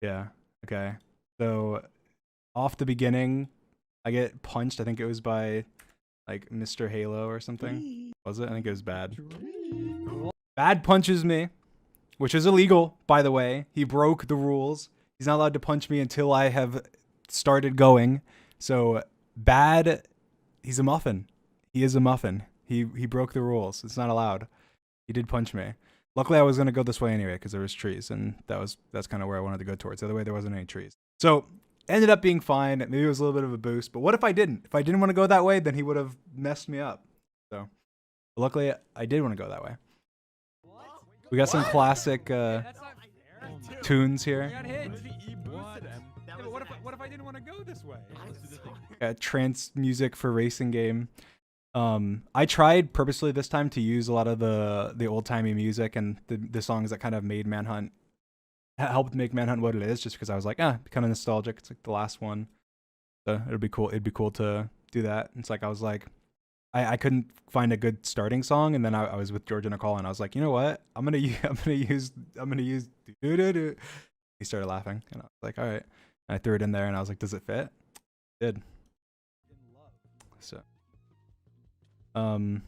Yeah. Okay. So off the beginning, I get punched. I think it was by like Mr. Halo or something. Was it? I think it was Bad. Bad punches me, which is illegal, by the way. He broke the rules. He's not allowed to punch me until I have started going. So Bad, he's a muffin. He is a muffin. He broke the rules. It's not allowed. He did punch me. Luckily, I was gonna go this way anyway because there was trees, and that's kind of where I wanted to go towards. The other way, there wasn't any trees. So ended up being fine. Maybe it was a little bit of a boost. But what if I didn't? If I didn't want to go that way, then he would have messed me up. So luckily, I did want to go that way. We got some classic tunes here. What if I didn't want to go this way? Trance music for racing game. I tried purposely this time to use a lot of the old timey music and the songs that kind of made Manhunt, helped make Manhunt what it is, just because I was like, kind of nostalgic. It's like the last one, so it'd be cool. It'd be cool to do that. It's like I was like, I couldn't find a good starting song, and then I was with George and Nicole, and I was like, you know what? I'm gonna use. Doo-doo-doo. He started laughing, and I was like, all right. And I threw it in there, and I was like, does it fit? It did. So. I'm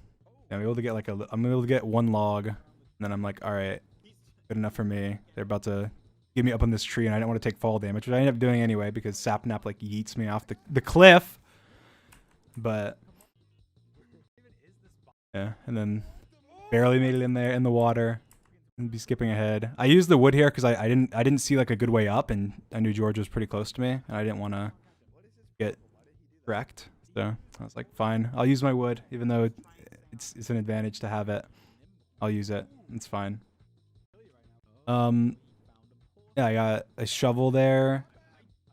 able to get like I'm able to get one log, and then I'm like, all right, good enough for me. They're about to get me up on this tree, and I didn't want to take fall damage, which I ended up doing anyway because Sapnap like yeets me off the cliff. But yeah, and then barely made it in there in the water, and be skipping ahead. I used the wood here because I didn't see like a good way up, and I knew George was pretty close to me, and I didn't want to get wrecked. So I was like, fine, I'll use my wood, even though it's an advantage to have it. I'll use it. It's fine. Yeah, I got a shovel there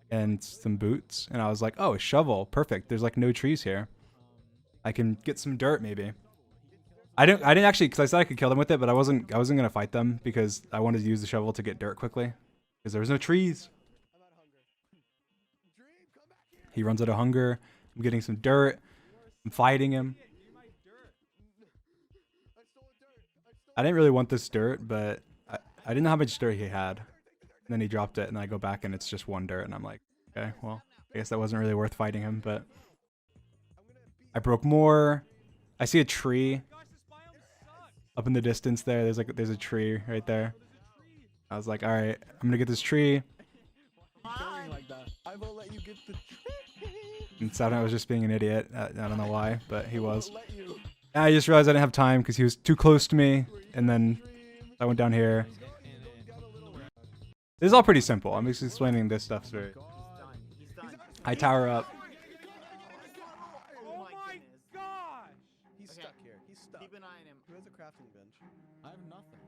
and some boots, and I was like, oh, a shovel, perfect. There's like no trees here. I can get some dirt maybe. I didn't actually, because I said I could kill them with it, but I wasn't gonna fight them because I wanted to use the shovel to get dirt quickly because there was no trees. He runs out of hunger. I'm getting some dirt. I'm fighting him. I didn't really want this dirt, but I didn't know how much dirt he had. And then he dropped it, and I go back, and it's just one dirt, and I'm like, okay, well, I guess that wasn't really worth fighting him, but I broke more. I see a tree up in the distance there. There's a tree right there. I was like, all right, I'm gonna get this tree. And Sapnap was just being an idiot. I don't know why, but he was. And I just realized I didn't have time because he was too close to me. And then I went down here. This is all pretty simple. I'm just explaining this stuff. I tower up. Oh my gosh! He's stuck here. He's stuck. Keep an eye on him. Who has a crafting bench? I have nothing.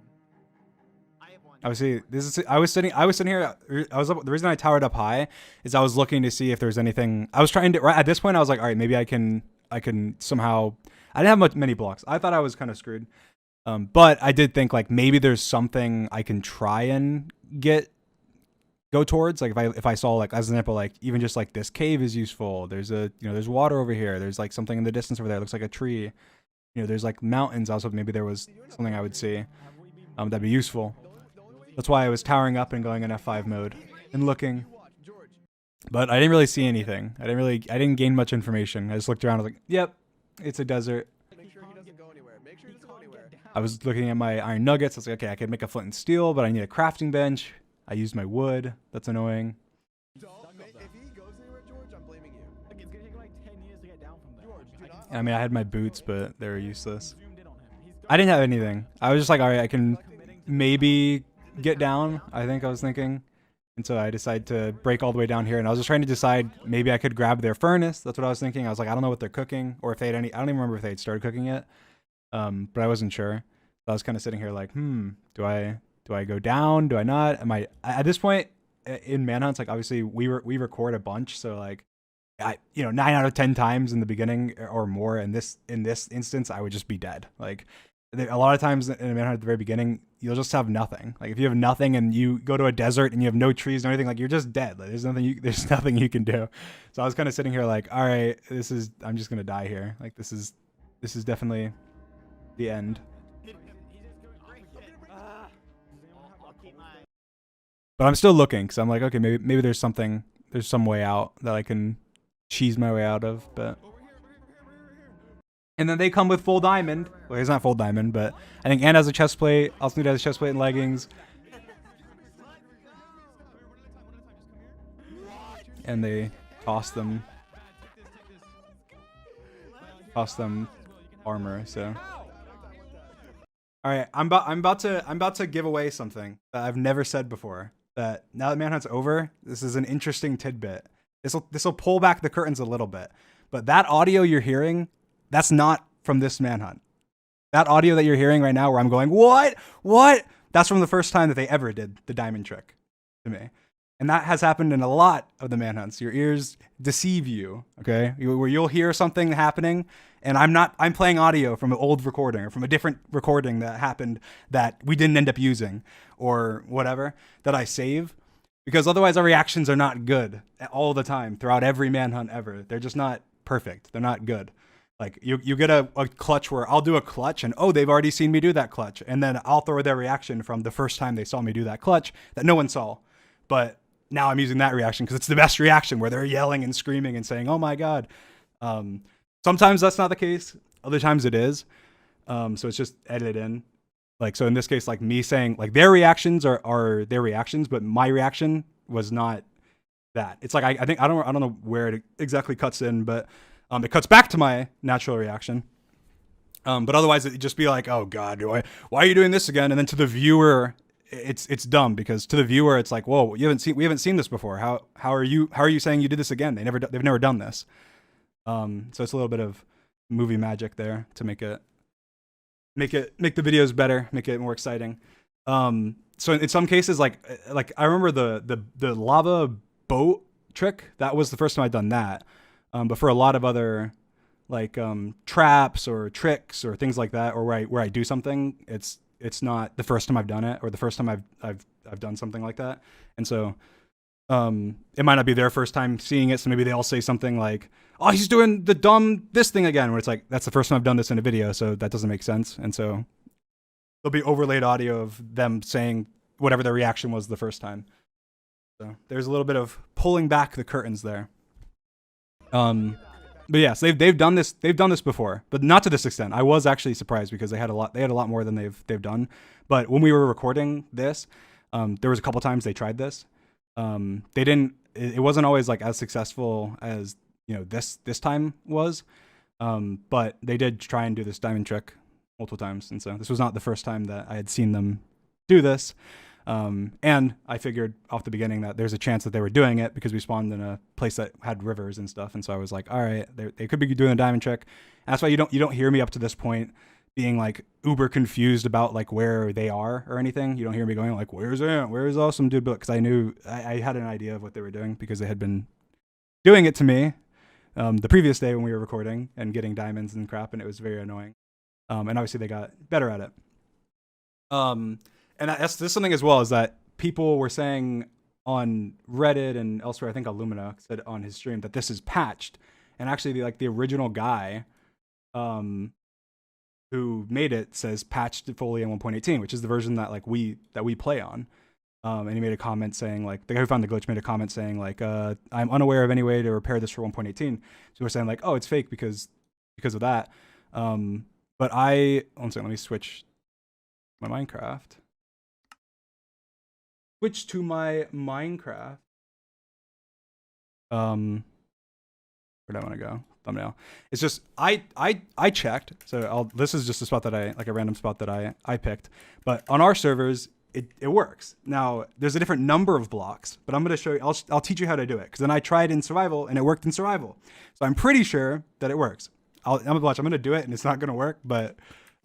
I have one. Obviously, I was sitting here. The reason I towered up high is I was looking to see if there's anything. I was trying to. Right at this point, I was like, all right, maybe I can somehow. I didn't have many blocks. I thought I was kind of screwed. But I did think like maybe there's something I can try and go towards. Like if I saw like as an example, like even just like this cave is useful. There's there's water over here. There's like something in the distance over there. It looks like a tree. There's like mountains. Also maybe there was something I would see. That'd be useful. That's why I was towering up and going in F5 mode and looking. But I didn't really see anything. I didn't gain much information. I just looked around. I was like, yep, it's a desert. Make sure he doesn't go anywhere. Make sure he doesn't go anywhere. I was looking at my iron nuggets. I was like, okay, I could make a flint and steel, but I need a crafting bench. I used my wood. That's annoying. If he goes anywhere, George, I'm blaming you. It's gonna take like 10 years to get down from there. George, do not. I mean, I had my boots, but they were useless. I didn't have anything. I was just like, all right, I can maybe get down, I think I was thinking. And so I decided to break all the way down here, and I was just trying to decide maybe I could grab their furnace. That's what I was thinking. I was like, I don't know what they're cooking, or if they had any. I don't even remember if they had started cooking yet. But I wasn't sure. So I was kind of sitting here like, do I go down? Do I not? Am I at this point in Manhunts? Like obviously we record a bunch, so like 9 out of 10 times in the beginning or more. In this instance, I would just be dead. Like a lot of times in a Manhunt at the very beginning, you'll just have nothing. Like if you have nothing and you go to a desert and you have no trees or anything, like you're just dead. Like there's nothing you can do. So I was kind of sitting here like, all right, I'm just gonna die here. Like this is definitely the end. But I'm still looking because I'm like, okay, maybe there's some way out that I can cheese my way out of. But and then they come with full diamond. Well, it's not full diamond, but I think Anna has a chest plate. Alsnude has a chest plate and leggings. And they toss them armor. So, all right, I'm about to give away something that I've never said before. That now that Manhunt's over, this is an interesting tidbit. This will pull back the curtains a little bit. But that audio you're hearing, that's not from this Manhunt. That audio that you're hearing right now, where I'm going, what? That's from the first time that they ever did the diamond trick to me. And that has happened in a lot of the Manhunts. Your ears deceive you, okay? Where you'll hear something happening, and I'm playing audio from an old recording or from a different recording that happened that we didn't end up using or whatever that I save. Because otherwise our reactions are not good all the time throughout every Manhunt ever. They're just not perfect. They're not good. Like you get a clutch where I'll do a clutch and they've already seen me do that clutch. And then I'll throw their reaction from the first time they saw me do that clutch that no one saw. But now I'm using that reaction because it's the best reaction where they're yelling and screaming and saying, oh my God. Sometimes that's not the case. Other times it is. So it's just edited in. Like, so in this case, like me saying like their reactions are their reactions, but my reaction was not that. It's like, I think, I don't know where it exactly cuts in, but it cuts back to my natural reaction. But otherwise it'd just be like, oh God, why are you doing this again? And then to the viewer, it's dumb because to the viewer, it's like, whoa, we haven't seen this before. How are you saying you did this again? They've never done this. So it's a little bit of movie magic there to make the videos better, make it more exciting. So in some cases, like I remember the lava boat trick. That was the first time I'd done that. But for a lot of other like traps or tricks or things like that, or where I do something, it's not the first time I've done it or the first time I've done something like that. And so it might not be their first time seeing it, so maybe they all say something like, oh, he's doing the dumb this thing again, where it's like, that's the first time I've done this in a video, so that doesn't make sense. And so there'll be overlaid audio of them saying whatever their reaction was the first time. So there's a little bit of pulling back the curtains there. But yes, they've done this before, but not to this extent. I was actually surprised because they had a lot more than they've done. But when we were recording this, there was a couple times they tried this. It wasn't always like as successful as, you know, this time was. But they did try and do this diamond trick multiple times. And so this was not the first time that I had seen them do this. And I figured off the beginning that there's a chance that they were doing it because we spawned in a place that had rivers and stuff. And so I was like, all right, they could be doing a diamond trick. And that's why you don't hear me up to this point being like uber confused about like where they are or anything. You don't hear me going like, where's Ant? Where's Awesome Dude? Because I knew I had an idea of what they were doing because they had been doing it to me the previous day when we were recording and getting diamonds and crap, and it was very annoying. And obviously they got better at it. And this is something as well, is that people were saying on Reddit and elsewhere, I think Illumina said on his stream that this is patched. And actually the original guy who made it says patched fully in 1.18, which is the version that like we play on. And he made a comment saying like, the guy who found the glitch made a comment saying like, I'm unaware of any way to repair this for 1.18. So we're saying like, oh, it's fake because of that. But one second, let me switch my Minecraft. Switch to my Minecraft. Where do I want to go? Thumbnail. It's just I checked. So this is just a spot that a random spot that I picked. But on our servers, it works. Now there's a different number of blocks, but I'm gonna show you. I'll teach you how to do it because then I tried in survival and it worked in survival. So I'm pretty sure that it works. I'm gonna do it and it's not gonna work, but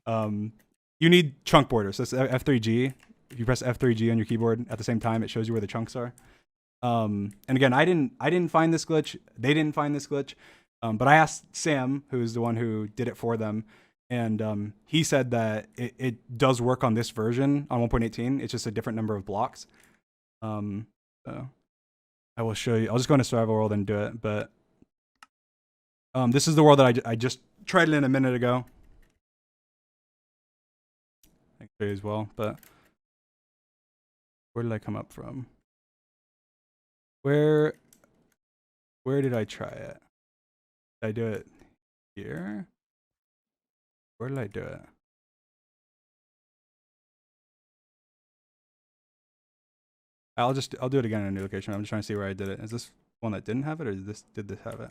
you need chunk borders. So it's F3G. If you press F3G on your keyboard at the same time, it shows you where the chunks are. And again, I didn't find this glitch. They didn't find this glitch. But I asked Sam, who's the one who did it for them, and he said that it does work on this version on 1.18. It's just a different number of blocks. So I will show you. I'll just go into survival world and do it. But this is the world that I just tried it in a minute ago. I can show you as well, but where did I come up from? Where did I try it? Did I do it here? Where did I do it? I'll do it again in a new location. I'm just trying to see where I did it. Is this one that didn't have it, or did this have it?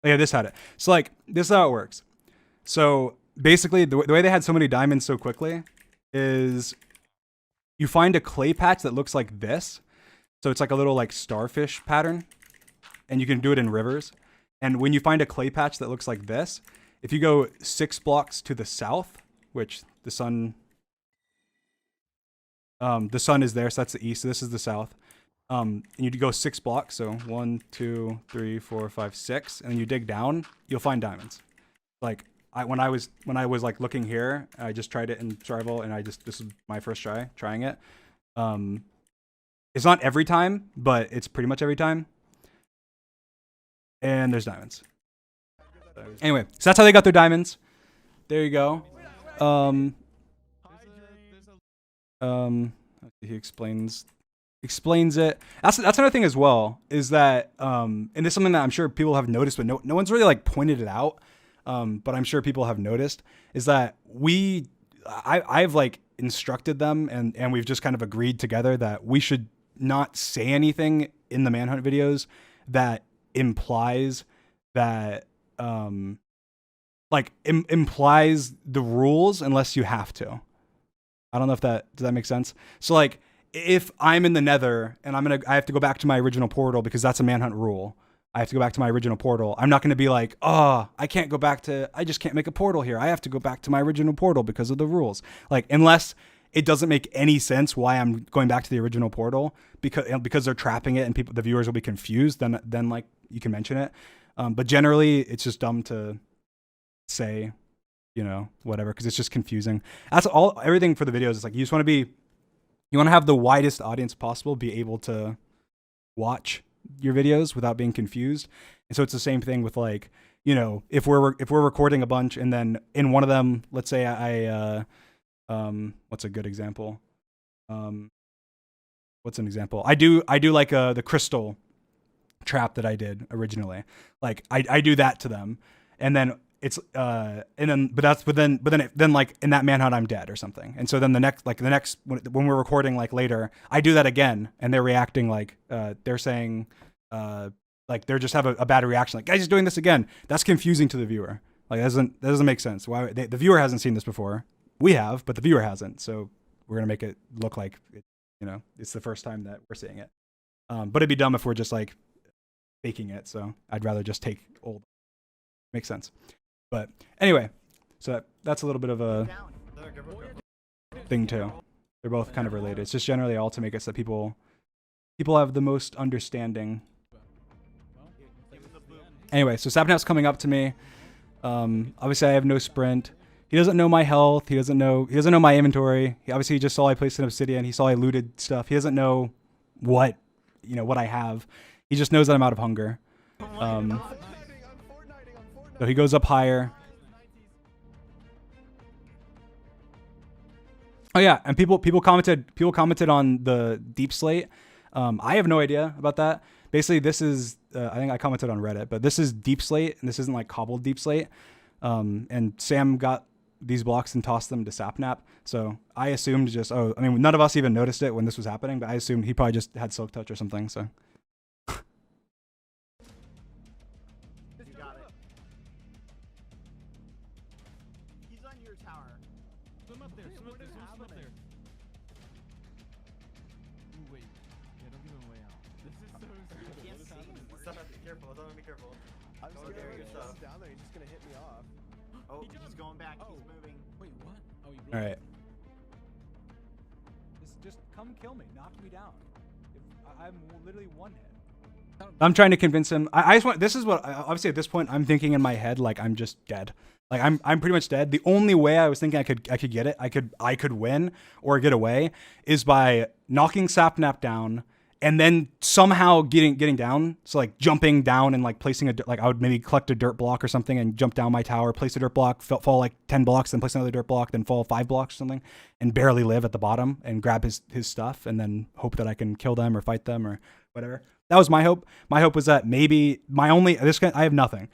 Oh, yeah, this had it. So like, this is how it works. So basically, the way they had so many diamonds so quickly is you find a clay patch that looks like this. So it's like a little like starfish pattern, and you can do it in rivers. And when you find a clay patch that looks like this, if you go 6 blocks to the south, which the sun is there, so that's the east. So this is the south. And you go 6 blocks, so 1, 2, 3, 4, 5, 6, and then you dig down, you'll find diamonds. Like when I was like looking here, I just tried it in survival, and this is my first trying it. It's not every time, but it's pretty much every time. And there's diamonds. Anyway, so that's how they got their diamonds. There you go. He explains it. That's another thing as well, is that and it's something that I'm sure people have noticed, but no one's really like pointed it out. But I'm sure people have noticed, is that I've like instructed them, and we've just kind of agreed together that we should not say anything in the Manhunt videos that implies that implies the rules unless you have to. I don't know if does that make sense? So like, if I'm in the Nether and I have to go back to my original portal because that's a Manhunt rule. I have to go back to my original portal. I'm not going to be like, oh, I just can't make a portal here. I have to go back to my original portal because of the rules. Like, unless it doesn't make any sense why I'm going back to the original portal because they're trapping it and the viewers will be confused, then like you can mention it. But generally it's just dumb to say, whatever, because it's just confusing. That's everything for the videos. It's like, you want to have the widest audience possible be able to watch your videos without being confused. And so it's the same thing with like, if we're recording a bunch, and then in one of them, let's say what's a good example? What's an example? I do like the crystal trap that I did originally. Like I do that to them, and then it's then like in that Manhunt I'm dead or something. And so then the next when we're recording like later, I do that again, and they're reacting like they're saying like they just have a bad reaction, like, guys, he's doing this again. That's confusing to the viewer. Like that doesn't make sense. Why the viewer hasn't seen this before. We have, but the viewer hasn't. So we're gonna make it look like it's the first time that we're seeing it. But it'd be dumb if we're just like faking it. So I'd rather just take old. Makes sense. But anyway, so that's a little bit of a thing too. They're both kind of related. It's just generally all to make it so that people have the most understanding. Anyway, so Sapnap's coming up to me. Obviously I have no sprint. He doesn't know my health. He doesn't know my inventory. He just saw I placed an obsidian. He saw I looted stuff. He doesn't know what I have. He just knows that I'm out of hunger. So he goes up higher. Oh yeah, and people commented on the deep slate. I have no idea about that. Basically, this is I think I commented on Reddit, but this is deep slate, and this isn't like cobbled deep slate. And Sam got these blocks and tossed them to Sapnap. So I assumed none of us even noticed it when this was happening, but I assumed he probably just had silk touch or something. So. Be careful. I'm scared down there. He's just gonna hit me off. Oh, he's going back. He's moving. Wait, what? Oh, he all right. Just come kill me. Knock me down. I'm literally one hit. I'm trying to convince him. I just want. This is what obviously at this point I'm thinking in my head, like I'm just dead. Like I'm pretty much dead. The only way I was thinking I could get it, I could win or get away, is by knocking Sapnap down. And then somehow getting down, so like jumping down and like placing I would maybe collect a dirt block or something and jump down my tower, place a dirt block, fall like 10 blocks, then place another dirt block, then fall 5 blocks or something, and barely live at the bottom and grab his stuff, and then hope that I can kill them or fight them or whatever. That was my hope. My hope was that maybe I have nothing.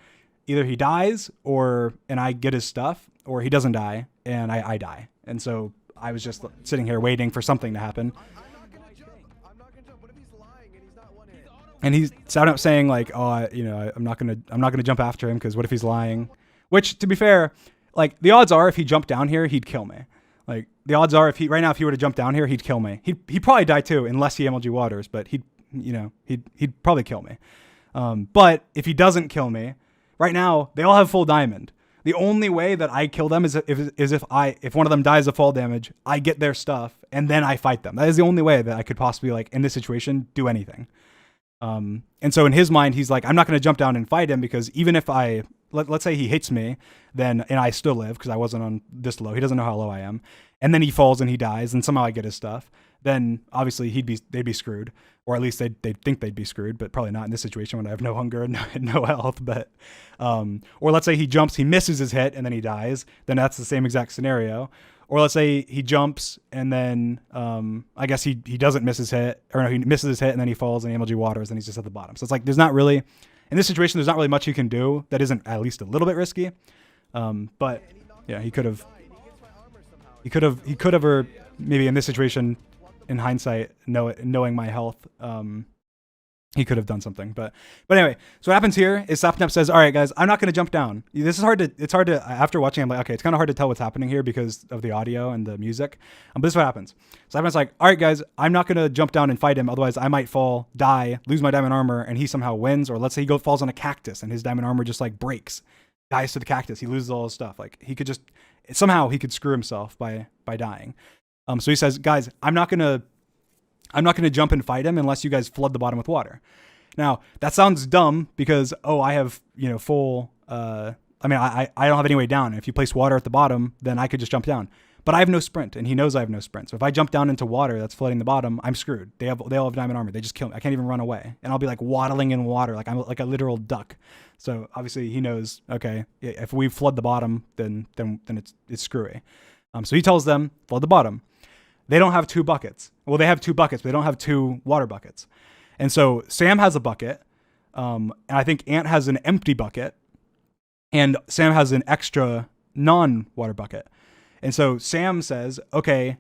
Either he dies and I get his stuff, or he doesn't die and I die. And so I was just sitting here waiting for something to happen. I'm not gonna jump. What if he's lying and he's not one hit? And he's out saying like, oh, I'm not gonna jump after him because what if he's lying? Which, to be fair, like the odds are if he jumped down here, he'd kill me. Like the odds are if he were to jump down here, he'd kill me. He'd probably die too, unless he MLG waters, but he'd probably kill me. But if he doesn't kill me, right now they all have full diamond. The only way that I kill them is if one of them dies of fall damage, I get their stuff and then I fight them. That is the only way that I could possibly, like, in this situation, do anything. And so in his mind, he's like, I'm not going to jump down and fight him because even if let's say he hits me, and I still live because I wasn't on this low. He doesn't know how low I am. And then he falls and he dies and somehow I get his stuff. Then obviously they'd be screwed, or at least they'd think they'd be screwed, but probably not in this situation when I have no hunger and no health. But, or let's say he jumps, he misses his hit and then he dies. Then that's the same exact scenario. Or let's say he jumps and then, I guess he doesn't miss his hit, or no, he misses his hit and then he falls and MLG waters and he's just at the bottom. So it's like, in this situation, there's not really much you can do that isn't at least a little bit risky. But yeah, he could have, or maybe in this situation, in hindsight, knowing my health, he could have done something. But anyway, so what happens here is Sapnap says, all right, guys, I'm not going to jump down. It's hard to, after watching, I'm like, okay, it's kind of hard to tell what's happening here because of the audio and the music. But this is what happens. Sapnap's like, all right, guys, I'm not going to jump down and fight him. Otherwise I might fall, die, lose my diamond armor, and he somehow wins. Or let's say he falls on a cactus and his diamond armor just like breaks, dies to the cactus. He loses all his stuff. Like he could somehow screw himself by dying. So he says, guys, I'm not gonna jump and fight him unless you guys flood the bottom with water. Now that sounds dumb because I have full. I don't have any way down. If you place water at the bottom, then I could just jump down. But I have no sprint, and he knows I have no sprint. So if I jump down into water that's flooding the bottom, I'm screwed. They all have diamond armor. They just kill me. I can't even run away, and I'll be like waddling in water, like I'm like a literal duck. So obviously he knows. Okay, if we flood the bottom, then it's screwy. So he tells them flood the bottom. They don't have 2 buckets. Well, they have 2 buckets, but they don't have 2 water buckets. And so Sam has a bucket, and I think Ant has an empty bucket, and Sam has an extra non-water bucket. And so Sam says, okay,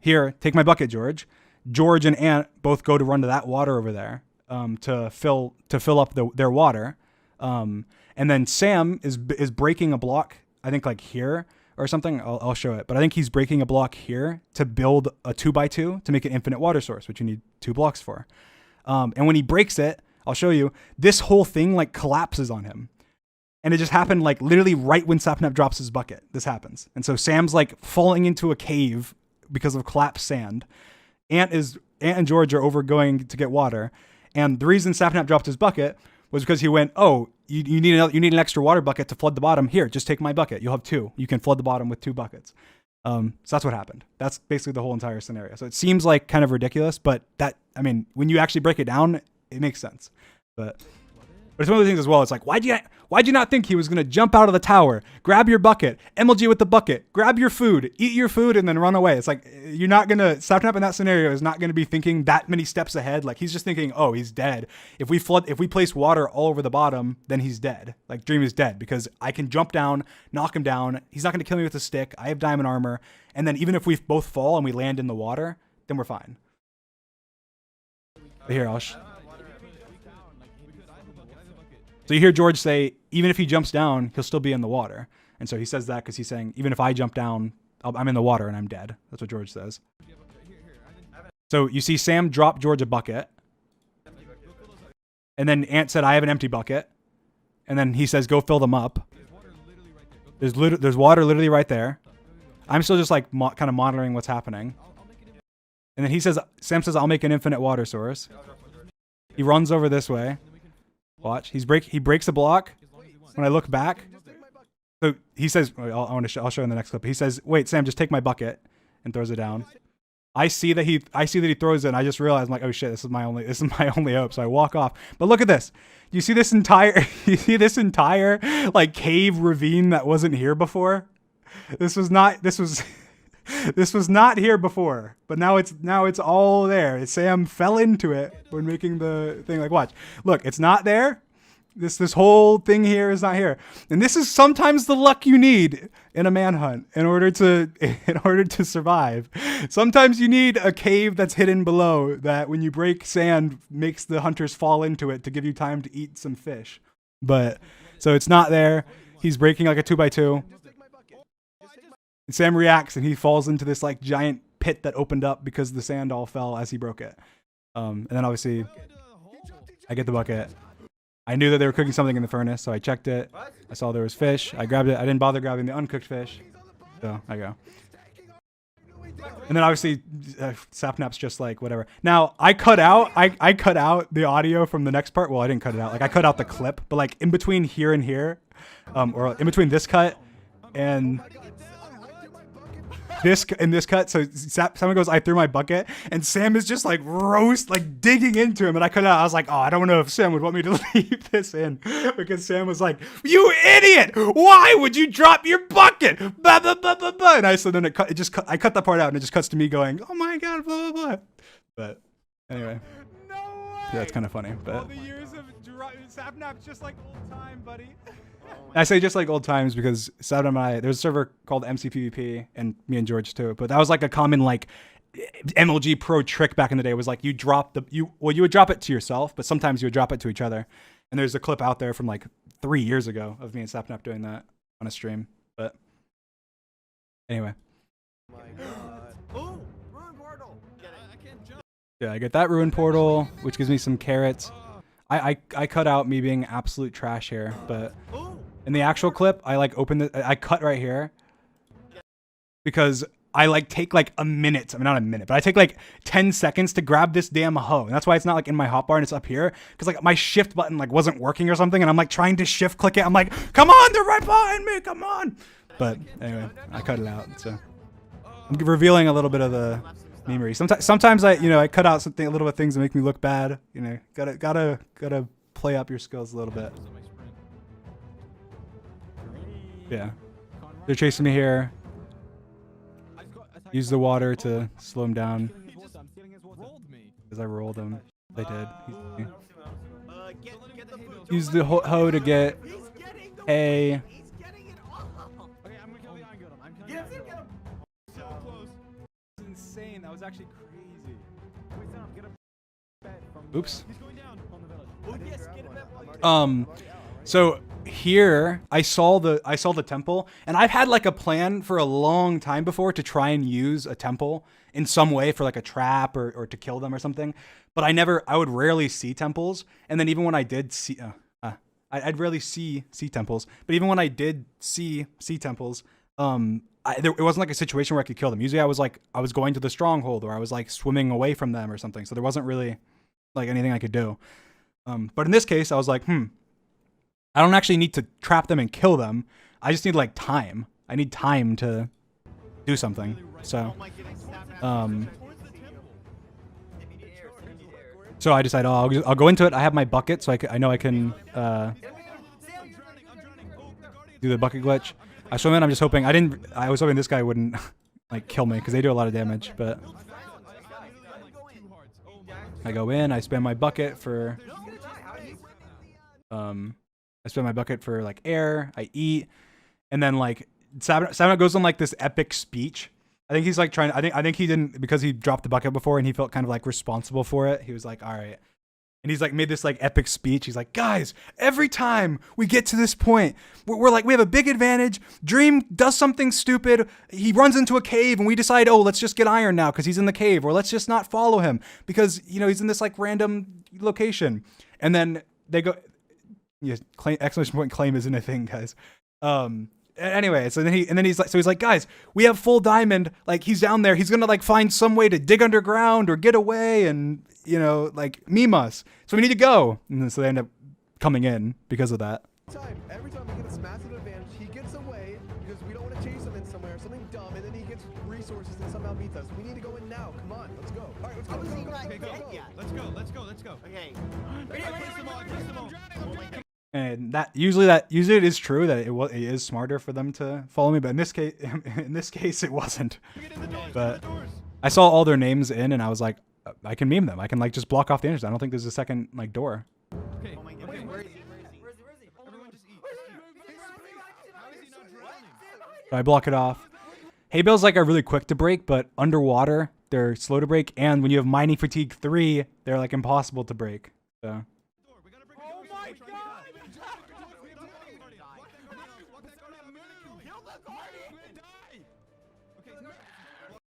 here, take my bucket, George. George and Ant both go to run to that water over there to fill up their water. And then Sam is breaking a block, I think like here, or something. I'll show it. But I think he's breaking a block here to build a 2x2 to make an infinite water source, which you need 2 blocks for. And when he breaks it, I'll show you, this whole thing like collapses on him. And it just happened like literally right when Sapnap drops his bucket. This happens. And so Sam's like falling into a cave because of collapsed sand. Ant and George are over going to get water. And the reason Sapnap dropped his bucket was because he went, oh, you need an extra water bucket to flood the bottom. Here, just take my bucket. You'll have 2. You can flood the bottom with 2 buckets. So that's what happened. That's basically the whole entire scenario. So it seems like kind of ridiculous, but when you actually break it down, it makes sense. But it's one of the things as well. It's like, why'd you not think he was going to jump out of the tower, grab your bucket, MLG with the bucket, grab your food, eat your food, and then run away? It's like, you're not going to, Sapnap in that scenario is not going to be thinking that many steps ahead. Like, he's just thinking, oh, he's dead. If we place water all over the bottom, then he's dead. Like, Dream is dead because I can jump down, knock him down. He's not going to kill me with a stick. I have diamond armor. And then even if we both fall and we land in the water, then we're fine. But here, so you hear George say, even if he jumps down, he'll still be in the water. And so he says that because he's saying, even if I jump down, I'm in the water and I'm dead. That's what George says. So you see Sam drop George a bucket. And then Ant said, I have an empty bucket. And then he says, go fill them up. There's water literally right there. I'm still just like kind of monitoring what's happening. And then Sam says, I'll make an infinite water source. He runs over this way. Watch. He breaks a block. When I look back, so he says, I'll show in the next clip. He says, "Wait, Sam, just take my bucket," and throws it down. I see that he throws it, and I just realized, I'm like, oh shit, this is my only hope. So I walk off. But look at this. You see this entire like cave ravine that wasn't here before? This was This was not here before, but now it's all there. Sam fell into it when making the thing. Like, watch, look, it's not there. This whole thing here is not here, and this is sometimes the luck you need in a manhunt in order to survive. Sometimes you need a cave that's hidden below that when you break sand makes the hunters fall into it to give you time to eat some fish. But so it's not there. He's breaking like a 2x2. And Sam reacts and he falls into this like giant pit that opened up because the sand all fell as he broke it. And then obviously I get the bucket. I knew that they were cooking something in the furnace, so I checked it. I saw there was fish. I grabbed it. I didn't bother grabbing the uncooked fish. So I go. And then obviously Sapnap's just like whatever. Now I cut out the audio from the next part. Well, I didn't cut it out. Like I cut out the clip, but like in between here and here, or in between this cut and this cut, so someone goes, I threw my bucket, and Sam is just like digging into him, and I cut it out. I was like, oh, I don't know if Sam would want me to leave this in, because Sam was like, you idiot! Why would you drop your bucket? Blah, blah, blah, blah, blah. And I cut that part out, and it just cuts to me going, oh my god, blah, blah, blah. But anyway, No way! yeah, it's kind of funny. All But the years of Sapnap's just like old time, buddy. I say just like old times because Sapnap and I, there's a server called MCPVP, and me and George too. But that was like a common like MLG pro trick back in the day. It was like you would drop it to yourself, but sometimes you would drop it to each other. And there's a clip out there from like 3 years ago of me and Sapnap doing that on a stream. But anyway. Oh my god. Ooh, ruin portal. I can't jump. Yeah, I get that ruin portal, which gives me some carrots. I cut out me being absolute trash here, but in the actual clip, I like I cut right here because I like take like a minute. I mean, not a minute, but I take like 10 seconds to grab this damn hoe. And that's why it's not like in my hotbar and it's up here. Cause like my shift button like wasn't working or something. And I'm like trying to shift click it. I'm like, come on, they're right behind me. Come on. But anyway, I cut it out. So I'm revealing a little bit of the memory. Sometimes I cut out a little bit of things that make me look bad. You know, gotta play up your skills a little bit. Yeah, they're chasing me here. Use the water to slow him down. As I rolled him, they did. Use the hoe to get hay. Insane. That was actually crazy. Oops. So here I saw the temple, and I've had like a plan for a long time before to try and use a temple in some way for like a trap or to kill them or something. But I would rarely see temples. And then even when I did see, I'd rarely see temples. But even when I did see temples, it wasn't like a situation where I could kill them. Usually I was going to the Stronghold, or I was like swimming away from them or something. So there wasn't really like anything I could do. But in this case, I was like, I don't actually need to trap them and kill them. I just need like time. I need time to do something. So, so I decided, I'll go into it. I have my bucket, so I know I can do the bucket glitch. I swim in. I'm just hoping I was hoping this guy wouldn't like kill me because they do a lot of damage. But I go in. I spam my bucket for like air. I eat, and then like Sapnap goes on like this epic speech. I think he's like trying. I think he didn't, because he dropped the bucket before and he felt kind of like responsible for it. He was like, all right. And he's like made this like epic speech. He's like, guys, every time we get to this point, we're like, we have a big advantage. Dream does something stupid. He runs into a cave and we decide, oh, let's just get iron now because he's in the cave, or let's just not follow him because, you know, he's in this like random location. And then they go, yes, exclamation point claim isn't a thing, guys. Anyway, so then he's like, guys, we have full diamond. Like, he's down there. He's gonna like find some way to dig underground or get away and, you know, like meme us. So we need to go. And then, so they end up coming in because of that. Every time we get this massive advantage, he gets away because we don't want to chase him in somewhere, something dumb, and then he gets resources and somehow beats us. We need to go in now. Come on, let's go. All right, let's go. Let's go. Okay. Okay. Ready? And usually it is true that it is smarter for them to follow me, but in this case it wasn't. But I saw all their names in, and I was like, I can meme them. I can like just block off the entrance. I don't think there's a second like door. Okay. Oh my God. Okay. Where is he? Where is he? Everyone just eat. How is he not drowning? So I block it off. Hay bales like are really quick to break, but underwater they're slow to break, and when you have mining fatigue 3, they're like impossible to break. So. Oh my God!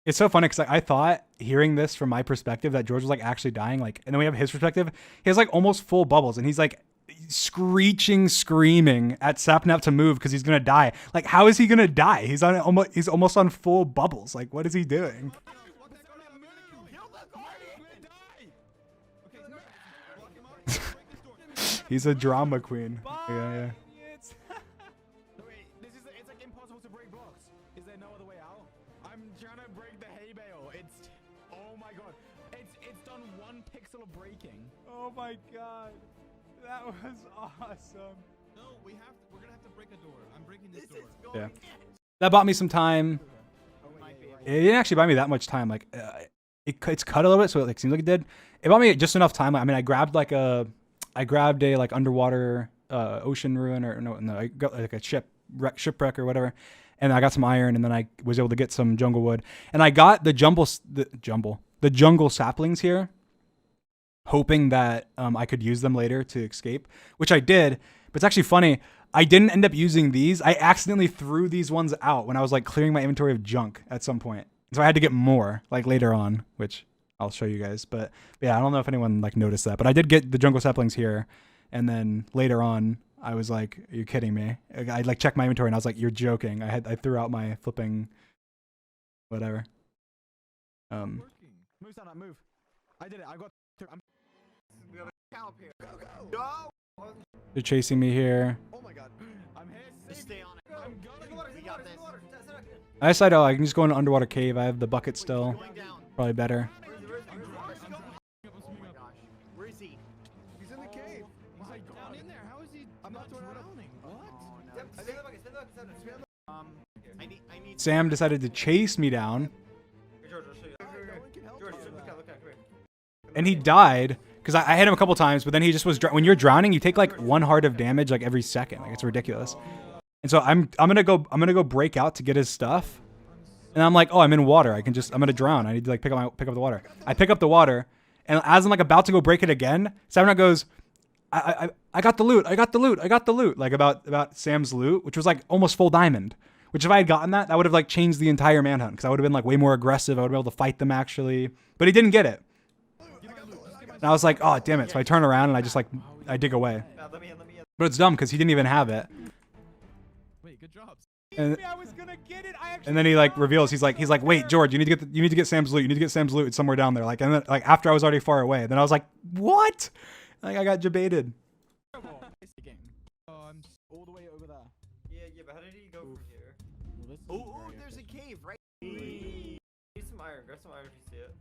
It's so funny because like, I thought hearing this from my perspective that George was like actually dying, like, and then we have his perspective. He has like almost full bubbles, and he's like screaming at Sapnap to move because he's gonna die. Like, how is he gonna die? He's almost on full bubbles. Like, what is he doing? He's a drama queen. Yeah. Wait, it's like impossible to break blocks. Is there no other way out? I'm trying to break the hay bale. Oh my God. It's done 1 pixel of breaking. Oh my god. That was awesome. No, we're gonna have to break a door. I'm breaking this door. Yeah. That bought me some time. It didn't actually buy me that much time. Like, it's cut a little bit, so it like seems like it did. It bought me just enough time. I mean, I grabbed a like underwater ocean ruin, or no, I got like a shipwreck or whatever, and I got some iron, and then I was able to get some jungle wood, and I got the jungle saplings here, hoping that I could use them later to escape, which I did. But it's actually funny. I didn't end up using these. I accidentally threw these ones out when I was like clearing my inventory of junk at some point. So I had to get more like later on, which I'll show you guys. But yeah, I don't know if anyone like noticed that, but I did get the jungle saplings here. And then later on, I was like, are you kidding me? I like checked my inventory and I was like, you're joking. I threw out my flipping whatever. Move, Sapnap, move. I did it. I got. We have a cow here. Go. They're chasing me here. Oh my God. I'm here. Just stay on it. I'm going. We got this. I decided, I can just go in an underwater cave. I have the bucket still. Going down. Probably better. Oh my gosh. Where is he? He's in the cave. He's like down in there. How is he? I'm not throwing out. drowning. What? Oh no. I need. Sam decided to chase me down, George, I'll show you. No one can help George, you. look out, come here. and he died because I hit him a couple times, but then he just was when you're drowning, you take like 1 heart of damage like every second. Like, it's ridiculous. And so I'm gonna go break out to get his stuff, and I'm like, oh, I'm in water. I'm gonna drown. I need to like pick up the water. I pick up the water, and as I'm like about to go break it again, Sapnap goes, I got the loot. I got the loot. Like about Sam's loot, which was like almost full diamond. Which if I had gotten that would have like changed the entire manhunt, because I would have been like way more aggressive. I would have been able to fight them actually, but he didn't get it. And I was like, oh damn it! So I turn around and I just like I dig away. Let me in. But it's dumb because he didn't even have it. Wait, good job. And, I was gonna get it. I actually and then he like reveals he's like wait, George, you need to get Sam's loot. You need to get Sam's loot. It's somewhere down there. Like, and then like after I was already far away, then I was like, what? Like I got jebaited. It's the game. Oh, I'm all the way over there. Yeah, but how did he go from here? Well, this is Oh, very there's a efficient. cave right. Need some iron. Grab some iron if you see it.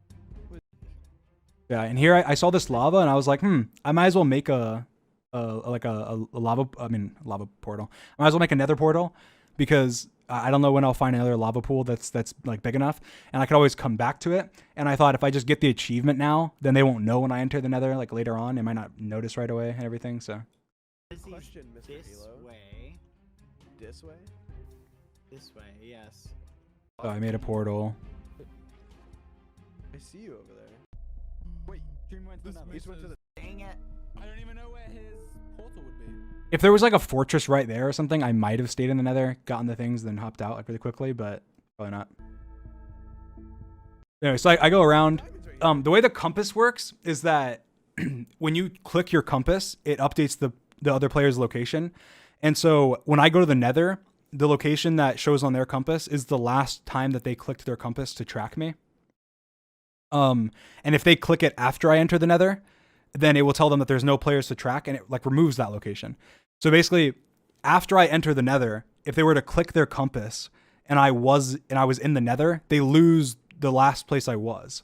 Yeah, and here I saw this lava and I was like, I might as well make a lava portal. I might as well make a nether portal, because I don't know when I'll find another lava pool that's like big enough, and I could always come back to it. And I thought if I just get the achievement now, then they won't know when I enter the nether like later on. They might not notice right away and everything. So Question, Mr. This Hilo. way. This way? This way. Yes. I made a portal. I see you over there. Wait, Dream went to He another. just went to the. Dang it. I don't even know where his portal would be. If there was like a fortress right there or something, I might have stayed in the nether, gotten the things, then hopped out like really quickly, but probably not. Anyway, so I go around. Diamonds right here. The way the compass works is that when you click your compass, it updates the other player's location. And so when I go to the nether, the location that shows on their compass is the last time that they clicked their compass to track me. And if they click it after I enter the nether, then it will tell them that there's no players to track, and it like removes that location. So basically, after I enter the nether, if they were to click their compass and I was in the nether, they lose the last place I was.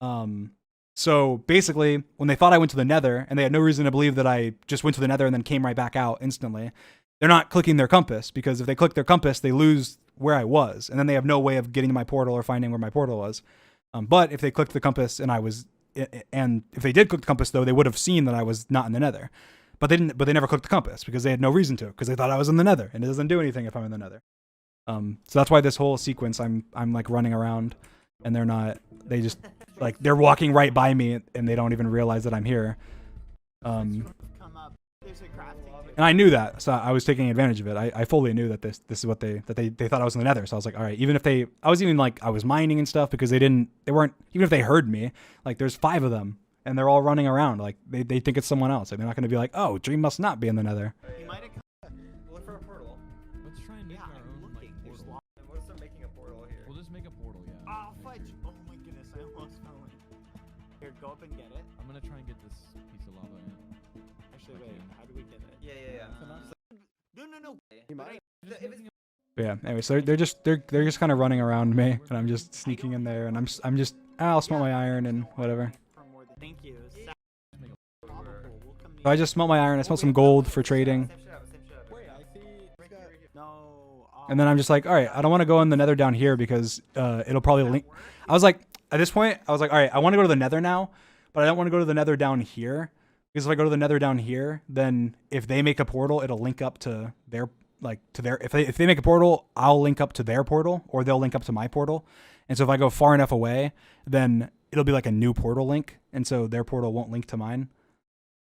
So So basically, when they thought I went to the Nether, and they had no reason to believe that I just went to the Nether and then came right back out instantly, they're not clicking their compass, because if they click their compass, they lose where I was, and then they have no way of getting to my portal or finding where my portal was. But if they clicked the compass and if they did click the compass, though, they would have seen that I was not in the Nether. But they didn't. But they never clicked the compass because they had no reason to, because they thought I was in the Nether, and it doesn't do anything if I'm in the Nether. So that's why this whole sequence, I'm like running around, and they're not. They just like they're walking right by me, and they don't even realize that I'm here. And I knew that, so I was taking advantage of it. I fully knew that this is what they thought I was in the Nether. So I was like, all right, even if I was even like I was mining and stuff, because they weren't, even if they heard me, like there's 5 of them and they're all running around, like they think it's someone else. Like they're not going to be like, oh, Dream must not be in the Nether. He might have look for a portal. Let's try and make our own like, portal. We'll start making a portal here. We'll just make a portal, yeah. Oh, fudge. Oh my goodness, I almost fell in. Here, go up and get it. I'm gonna try and get this piece of lava in. Actually, wait, how do we get it? Yeah. No. You might. If it's But yeah. Anyway, so they're just kind of running around me, and I'm just sneaking in there, and I'm just I'll smelt my iron and whatever. for more than thank you. So I just smelt my iron. I smelt some gold for trading. Same shit. Wait, I see. No. And then I'm just like, all right, I don't want to go in the Nether down here because it'll probably link. I was like, at this point, I was like, all right, I want to go to the Nether now, but I don't want to go to the Nether down here, because if I go to the Nether down here, then if they make a portal, it'll link up to their if they make a portal, I'll link up to their portal, or they'll link up to my portal. And so if I go far enough away, then it'll be like a new portal link, and so their portal won't link to mine.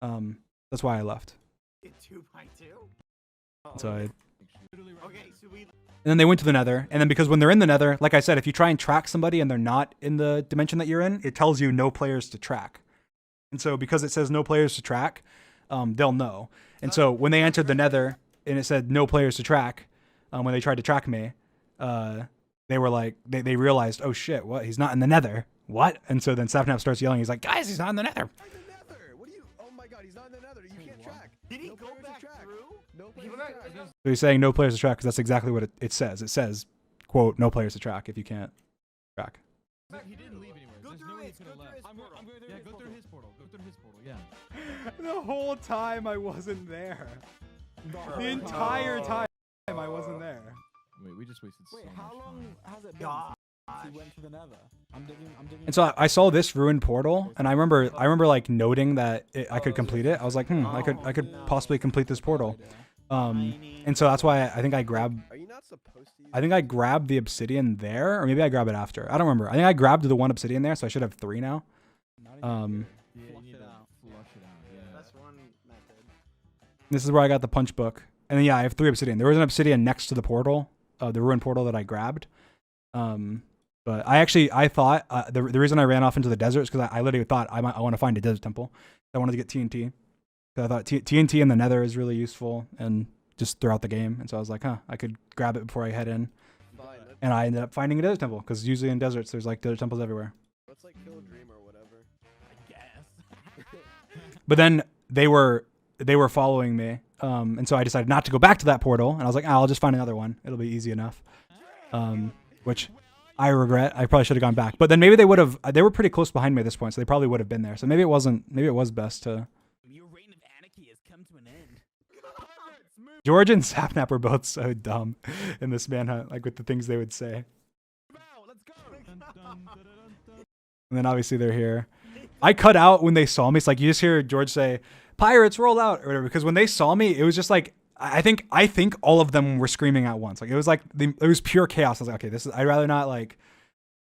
That's why I left. 2x2. So Okay, so we. and then they went to the Nether, and then because when they're in the Nether, like I said, if you try and track somebody and they're not in the dimension that you're in, it tells you no players to track. And so because it says no players to track, they'll know. And so when they entered the Nether and it said no players to track, when they tried to track me, they were like, they realized, oh shit, what? He's not in the Nether. What? And so then Sapnap starts yelling. He's like, guys, he's not in the Nether. In the Nether. What do you? Oh my God, he's not in the Nether. You can't track. Did he No go players to back track. through? No He players went to back- track. So he's saying no players to track because that's exactly what it says. It says, quote, no players to track if you can't track. He didn't leave anywhere. Go There's through no way it, he could have go through left. his portal. Yeah, go through his portal. Go through his portal. Yeah. The whole time I wasn't there. The entire time I wasn't there. Wait, we just wasted so Wait, much how long time. has it been Gosh. since he went to the Nether? I'm digging. And so I saw this ruined portal, and I remember like noting that I could complete it. I was like, I could possibly complete this portal. And so that's why I think I grabbed Are you not supposed to? Use I grabbed the obsidian there, or maybe I grab it after. I don't remember. I think I grabbed the 1 obsidian there, so I should have 3 now. Yeah, Flush you it need to out. flush it out. Yeah. That's one method. This is where I got the punch book. And then yeah, I have 3 obsidian. There was an obsidian next to the portal, the ruined portal that I grabbed. But I thought the reason I ran off into the desert is because I literally thought I want to find a desert temple. I wanted to get TNT. So I thought TNT in the Nether is really useful and just throughout the game. And so I was like, I could grab it before I head in. Fine. And I ended up finding a desert temple because usually in deserts there's like desert temples everywhere. Let's like kill a dream or whatever. I guess. But then they were following me, and so I decided not to go back to that portal. And I was like, I'll just find another one. It'll be easy enough. Which I regret. I probably should have gone back. But then maybe they would have. They were pretty close behind me at this point, so they probably would have been there. So maybe it wasn't. Maybe it was best to. Your reign of anarchy has come to an end. George and Sapnap were both so dumb in this manhunt, like with the things they would say. Let's go. Dun, dun, dun, dun, dun. And then obviously they're here. I cut out when they saw me. It's like you just hear George say, "Pirates, roll out," or whatever. Because when they saw me, it was just like I think all of them were screaming at once. Like it was like it was pure chaos. I was like, okay, I'd rather not like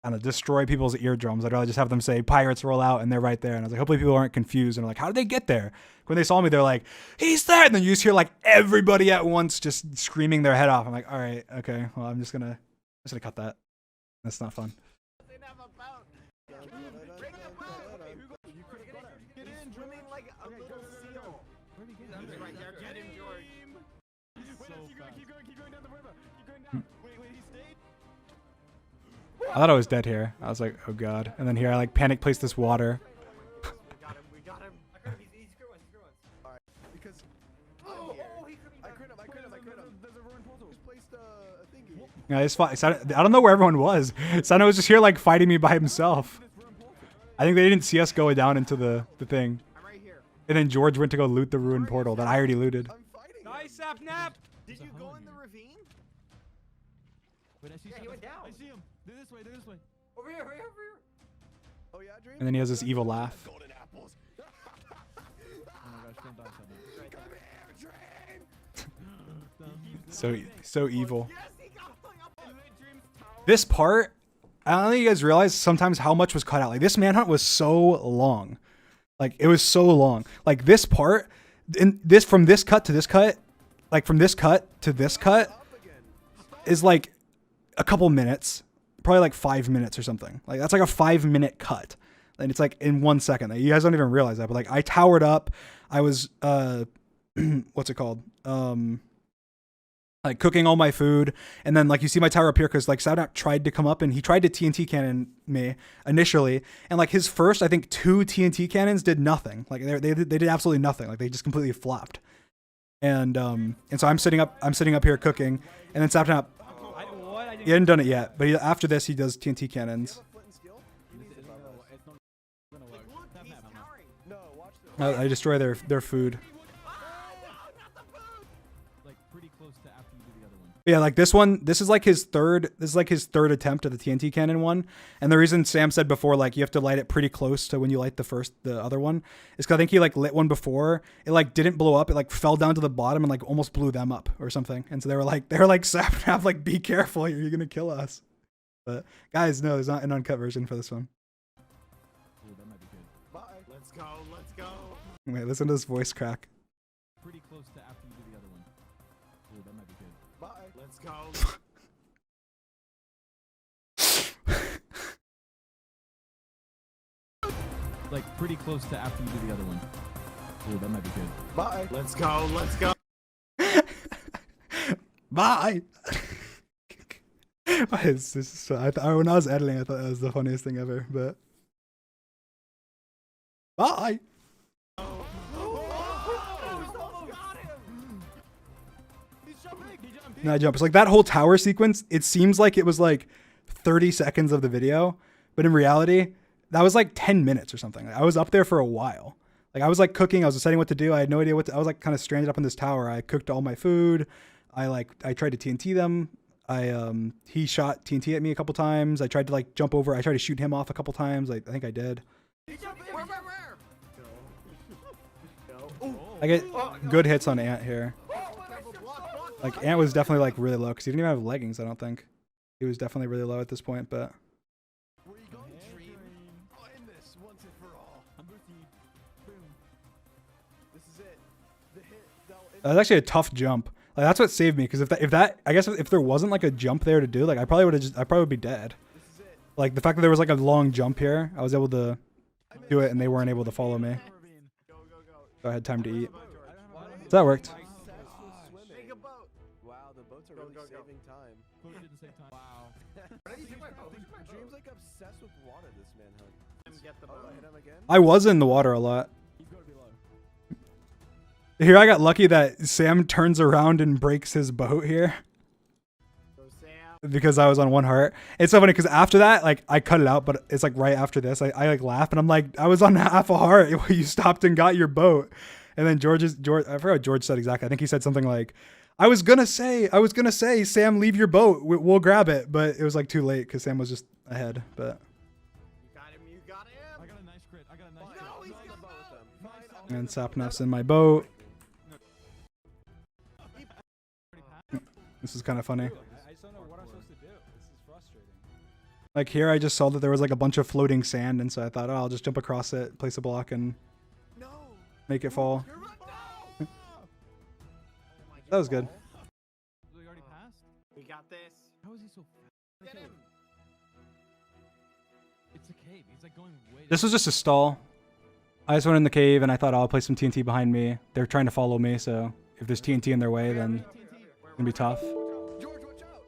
I don't know, destroy people's eardrums. I'd rather just have them say, "Pirates, roll out," and they're right there. And I was like, hopefully people aren't confused and are like, how did they get there? When they saw me, they're like, "He's there!" And then you just hear like everybody at once just screaming their head off. I'm like, all right, okay, well I'm just gonna cut that. That's not fun. Get in, swimming like a little seal. Where'd he get? Right there, get him, George. Keep going down the river. Keep going down. Wait, he stayed? I thought I was dead here. I was like, oh god. And then here I like panic placed this water. We got him. He's screw ones. Alright, because I crit him. There's a ruined portal. Just placed a thingy. Yeah, it's fine. I don't know where everyone was. Sano was just here like fighting me by himself. I think they didn't see us going down into the thing. I'm right here. And then George went to go loot the ruined portal that I already looted. I'm fighting. Nice, Sapnap! Did you go in the ravine? Wait, I see Yeah, he something. went down. I see him. They're this way. They're this way. Over here, over here, over here. Oh yeah, Dream. And then he has this evil laugh. Golden apples. Oh my gosh, don't die, Sapnap. Come here, Dream. So evil. Yes, he got hung up on Dream's tower. This part, I don't think you guys realize sometimes how much was cut out. Like this manhunt was so long. Like it was so long. Like this part, from this cut to this cut, like from this cut to this cut Up again. is like a couple minutes. Probably like 5 minutes or something. Like that's like a 5-minute cut. And it's like in 1 second. Like, you guys don't even realize that. But like I towered up. I was what's it called? Like cooking all my food, and then like you see my tower up here because like Sapnap tried to come up and he tried to TNT cannon me initially, and like his first I think 2 TNT cannons did nothing. Like they did absolutely nothing. Like they just completely flopped. And so I'm sitting up here cooking, and then Sapnap, he hadn't done it yet, but after this he does TNT cannons. Flint and skill? You need to above us. It's not gonna work. Look, he's Sapnap. towering. No, watch this. I destroy their food. Like pretty close to after you do the other one. Yeah, like this one, this is like his third attempt at the TNT cannon one. And the reason Sam said before, like you have to light it pretty close to when you light the other one, is because I think he like lit one before. It like didn't blow up. It like fell down to the bottom and like almost blew them up or something. And so they were like Sapnap, like be careful, you're gonna kill us. But guys, no, there's not an uncut version for this one. Ooh, that might be good. Bye. Let's go, let's go. Wait, listen to this voice crack. Pretty close to after you do the other one. Ooh, that might be good. Bye. Let's go. Like pretty close to after you do the other one. Ooh, that might be good. Bye. Let's go, let's go. Bye. It's just so, when I was editing, I thought that was the funniest thing ever. But bye. No, I jump. It's like that whole tower sequence. It seems like it was like 30 seconds of the video, but in reality, that was like 10 minutes or something. Like, I was up there for a while. Like I was like cooking. I was deciding what to do. I had no idea I was like kind of stranded up in this tower. I cooked all my food. I tried to TNT them. He shot TNT at me a couple times. I tried to like jump over. I tried to shoot him off a couple times. I think I did. Where? I get good hits on Ant here. Like Ant was definitely like really low because he didn't even have leggings. I don't think he was definitely really low at this point. But Where you going, Dream? I'll end this once and for all. I'm with you. Boom. This is it. The hit. that was actually a tough jump. Like that's what saved me because if that I guess if there wasn't like a jump there to do, like I probably would be dead. This is it. Like the fact that there was like a long jump here, I was able to do it and they weren't able to follow me. Go, go, go. So I had time to eat. So that worked. Successful swimming. Make a boat. Wow, the boats are Go, really go, go. saving time. Both did the same time. Wow. Dream's like obsessed with water, this manhunt. Get the Oh, boat. I hit him again? I was in the water a lot. He's gotta be low. Here I got lucky that Sam turns around and breaks his boat here Go, Sam. because I was on 1 heart. It's so funny because after that, like I cut it out, but it's like right after this, I like laugh and I'm like, I was on half a heart. You stopped and got your boat. And then George, I forgot what George said exactly. I think he said something like, I was gonna say, Sam, leave your boat. We'll grab it. But it was like too late because Sam was just ahead. But You got him, you got him. I got a nice crit. I got a nice No, crit. he's Go on got the boat with them. boat. Fine, I'll and go with them. Sapnap's in my boat. Already passed? This is kind of funny. I just don't know what I'm supposed to do. This is frustrating. Like here, I just saw that there was like a bunch of floating sand, and so I thought, oh, I'll just jump across it, place a block, and No. make it fall. You're right. No. That was good. We already passed? We got this. How is he so fast? Get him. It's a cave. He's like going way. This was just a stall. I just went in the cave, and I thought, oh, I'll place some TNT behind me. They're trying to follow me, so if there's TNT in their way, then it's gonna be tough. George, watch out.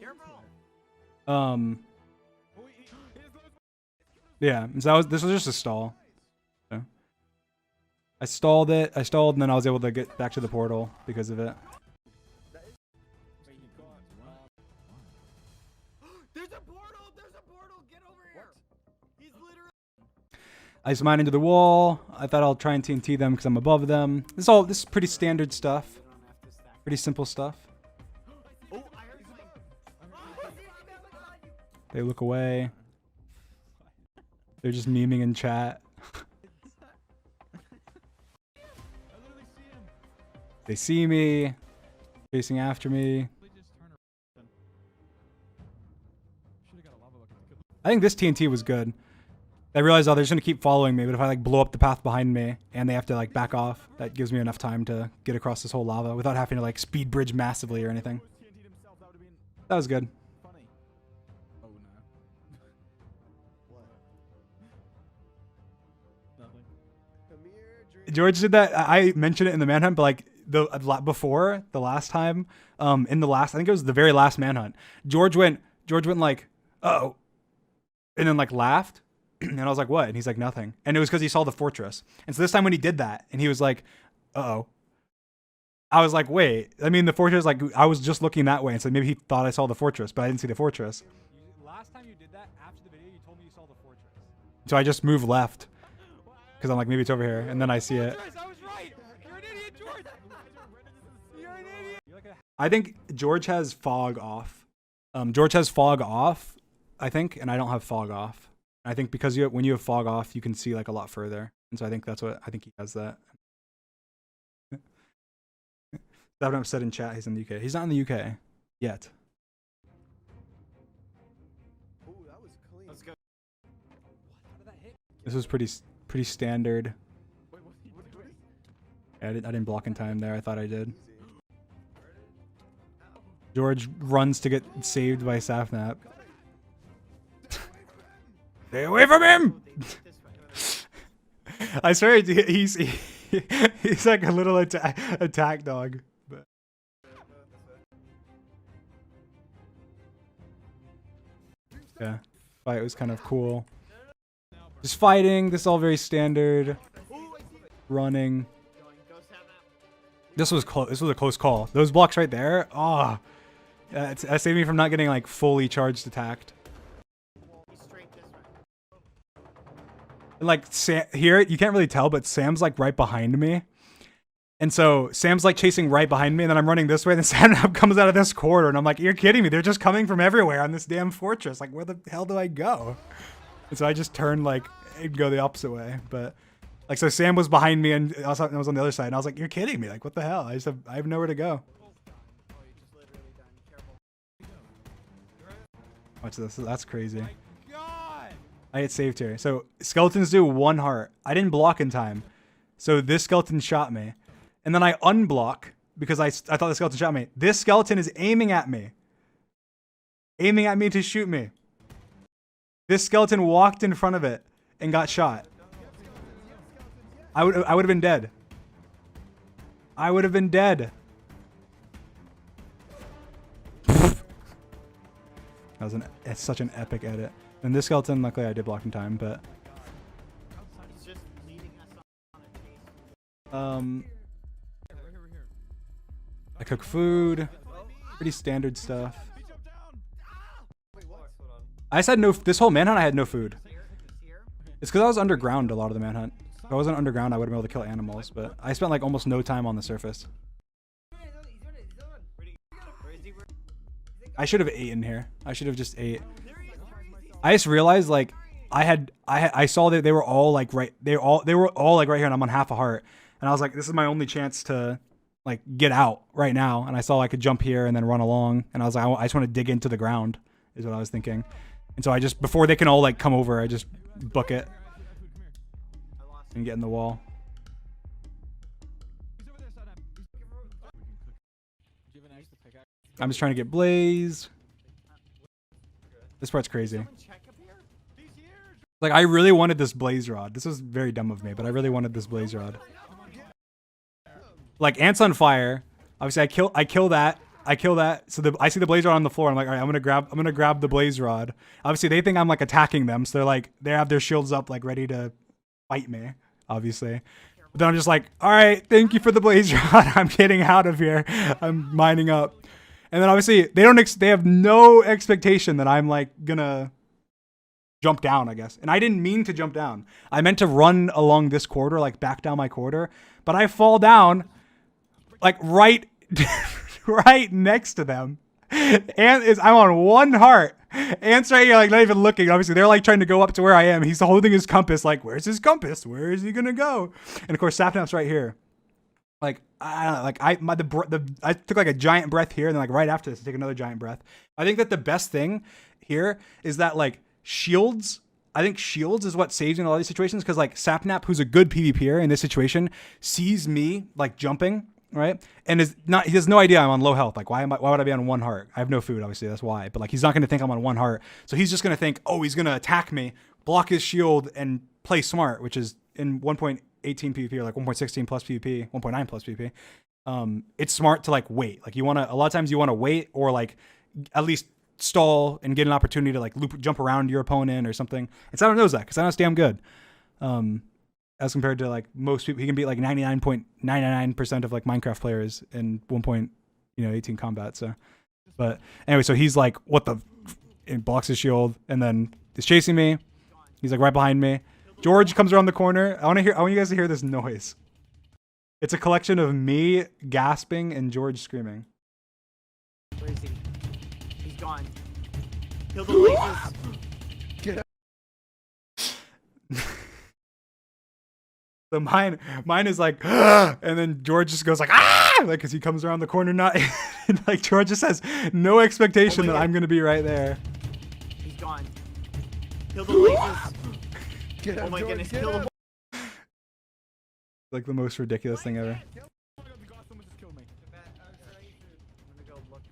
Careful. Yeah. So this was just a stall. So I stalled, and then I was able to get back to the portal because of it. I just mine into the wall. I thought I'll try and TNT them because I'm above them. This is pretty standard stuff. Pretty simple stuff. They look away. They're just memeing in chat. They see me. Chasing after me. I think this TNT was good. I realized, oh, they're just gonna keep following me, but if I like blow up the path behind me and they have to like back off, that gives me enough time to get across this whole lava without having to like speed bridge massively or anything. That was good. George did that. I mentioned it in the manhunt, but like before the last time, in the last, I think it was the very last manhunt, George went like, uh-oh, and then like laughed. And I was like, what? And he's like, nothing. And it was because he saw the fortress. And so this time when he did that and he was like, uh-oh, I was like, wait, I mean, the fortress, like I was just looking that way. And so maybe he thought I saw the fortress, but I didn't see the fortress. Last time you did that, after the video, you told me you saw the fortress. So I just moved left because I'm like, maybe it's over here. And then I see it. I was right. You're an idiot, George. You're an idiot. You're like I think George has fog off. George has fog off, I think, and I don't have fog off. I think because when you have fog off, you can see like a lot further, and so I think he has that. Sapnap said in chat he's in the UK. He's not in the UK yet. Ooh, that was clean. Let's go. How did that hit? This was pretty standard. Yeah, I didn't block in time there. I thought I did. George runs to get saved by Sapnap. Stay away from him! I swear he's like a little attack dog. But. Yeah, fight was kind of cool. Just fighting. This is all very standard. Running. This was close. This was a close call. Those blocks right there. Ah, that saved me from not getting like fully charged attacked. And like here, you can't really tell, but Sam's like right behind me. And so Sam's like chasing right behind me, and then I'm running this way, and then Sapnap comes out of this corridor, and I'm like, you're kidding me. They're just coming from everywhere on this damn fortress. Like, where the hell do I go? And so I just turned like and go the opposite way. But like, so Sam was behind me, and I was on the other side, and I was like, you're kidding me. Like, what the hell? I have nowhere to go. Watch this. That's crazy. I get saved here. So skeletons do 1 heart. I didn't block in time. So this skeleton shot me. And then I unblock because I thought the skeleton shot me. This skeleton is aiming at me. Aiming at me to shoot me. This skeleton walked in front of it and got shot. I would have been dead. I would have been dead. It's such an epic edit. And this skeleton, luckily I did block in time, but I cook food, pretty standard stuff. I just had no, this whole manhunt I had no food. It's because I was underground a lot of the manhunt. If I wasn't underground, I would have been able to kill animals, but I spent like almost no time on the surface. I should have ate in here. I should have just ate. I just realized like I saw that they were all like they were all like right here, and I'm on half a heart, and I was like, this is my only chance to like get out right now. And I saw I could jump here and then run along, and I was like, I just want to dig into the ground is what I was thinking. And so I just, before they can all like come over, I just book it and get in the wall. I'm just trying to get Blaze. This part's crazy. Like, I really wanted this Blaze Rod. This was very dumb of me, but I really wanted this Blaze Rod. Like, ants on fire. Obviously, I kill that. So I see the Blaze Rod on the floor. I'm like, all right, I'm gonna grab the Blaze Rod. Obviously, they think I'm like attacking them, so they're like, they have their shields up, like ready to fight me. Obviously, but then I'm just like, all right, thank you for the Blaze Rod. I'm getting out of here. I'm mining up. And then obviously they have no expectation that I'm like gonna jump down, I guess. And I didn't mean to jump down. I meant to run along this corridor, like back down my corridor. But I fall down, like right, right next to them. And I'm on 1 heart. Ant's right here, like not even looking. Obviously, they're like trying to go up to where I am. He's holding his compass, like, where's his compass? Where is he gonna go? And of course, Sapnap's right here. Like I don't know, like I took like a giant breath here, and then like right after this, I take another giant breath. I think that the best thing here is that like shields. I think shields is what saves in a lot of these situations, because like Sapnap, who's a good PvPer in this situation, sees me like jumping. Right, and he has no idea I'm on low health. Like, why would I be on 1 heart? I have no food, obviously, that's why. But like, he's not going to think I'm on 1 heart, so he's just going to think, oh, he's going to attack me, block his shield, and play smart, which is in 1.18 PvP or like 1.16 plus PvP, 1.9 plus PvP. It's smart to like wait. Like, a lot of times you want to wait, or like at least stall and get an opportunity to like jump around your opponent or something. And Saturn knows that, because Saturn damn good. As compared to like most people, he can beat like 99.99% of like Minecraft players in 1.18 combat. So, but anyway, so he's like, what the, and blocks his shield, and then he's chasing me. He's like right behind me. George comes around the corner. I want you guys to hear this noise. It's a collection of me gasping and George screaming. Where is he? He's gone. Kill the lasers. So mine is like, and then George just goes like, ah, like, cause he comes around the corner, not, and like George just has no expectation that I'm gonna be right there. He's gone. Kill the lasers. Oh my goodness, kill them. Like the most ridiculous thing ever. Someone just killed me. I'm gonna go look.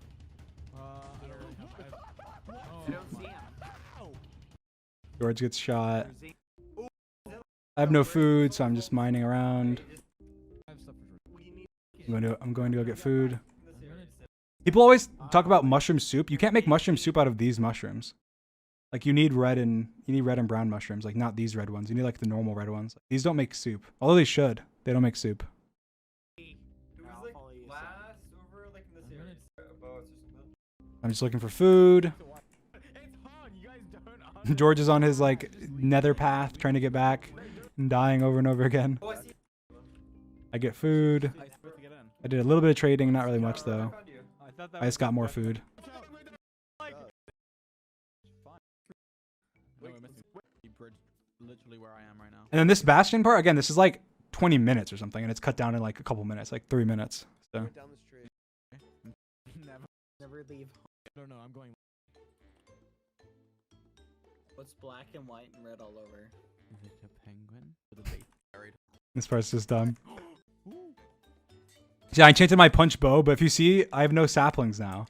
I I don't see him. George gets shot. I have no food, so I'm just mining around. I'm going to go get food. People always talk about mushroom soup. You can't make mushroom soup out of these mushrooms. Like you need red and brown mushrooms, like not these red ones. You need like the normal red ones. These don't make soup. Although they should. They don't make soup. I'm just looking for food. George is on his like nether path trying to get back and dying over and over again. I get food. I did a little bit of trading, not really much though. I just got more food. Literally where I am right now. And then this bastion part, again, this is like 20 minutes or something, and it's cut down in like a couple minutes, like 3 minutes. So. Never leave. I don't know, I'm going. What's black and white and red all over? Is it a penguin? This part's just done. Yeah, I enchanted my punch bow, but if you see, I have no saplings now.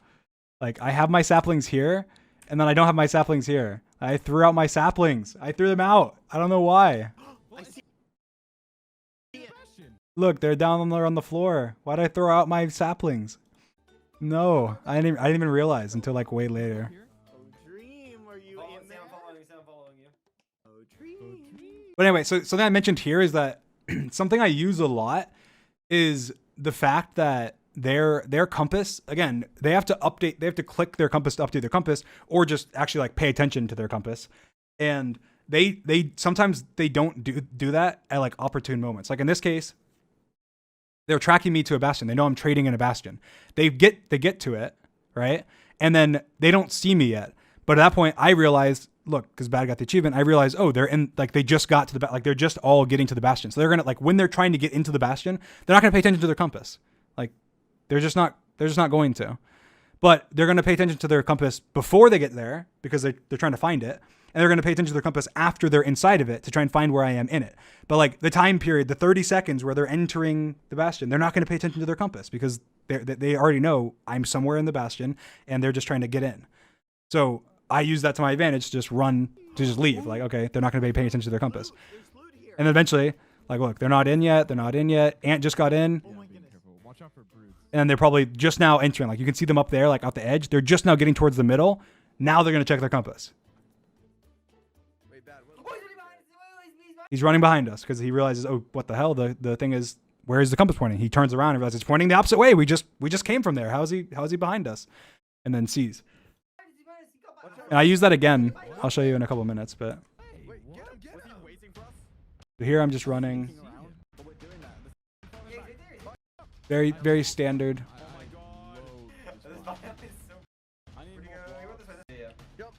Like, I have my saplings here, and then I don't have my saplings here. I threw out my saplings. I threw them out. I don't know why. Look, they're down there on the floor. Why did I throw out my saplings? No, I didn't even realize until like way later. Oh, Dream, are you in there? I'm following you. Oh, Dream. But anyway, so something I mentioned here is that something I use a lot is the fact that their compass, again, they have to click their compass to update their compass, or just actually like pay attention to their compass. And they sometimes they don't do that at like opportune moments. Like in this case, they're tracking me to a bastion. They know I'm trading in a bastion. They get to it, right? And then they don't see me yet. But at that point, I realize, look, because Bad got the achievement, I realize, oh, they're in, like they just got to the, like they're just all getting to the bastion. So they're gonna, like when they're trying to get into the bastion, they're not gonna pay attention to their compass. Like they're just not going to. But they're gonna pay attention to their compass before they get there, because they're trying to find it. And they're going to pay attention to their compass after they're inside of it to try and find where I am in it. But like the time period, the 30 seconds where they're entering the bastion, they're not going to pay attention to their compass, because they already know I'm somewhere in the bastion and they're just trying to get in. So I use that to my advantage to just leave. Like, okay, they're not going to be paying attention to their compass. And eventually, like, look, they're not in yet. Ant just got in. And they're probably just now entering. Like you can see them up there, like out the edge. They're just now getting towards the middle. Now they're going to check their compass. He's running behind us because he realizes, oh, what the hell? The thing is, where is the compass pointing? He turns around and realizes it's pointing the opposite way. We just came from there. How is he behind us? And then sees. And I use that again. I'll show you in a couple minutes, but Wait, get him, get Was he him. waiting for us? here I'm just running. Around? But we're doing that. Very standard. Oh my god. I need more blocks.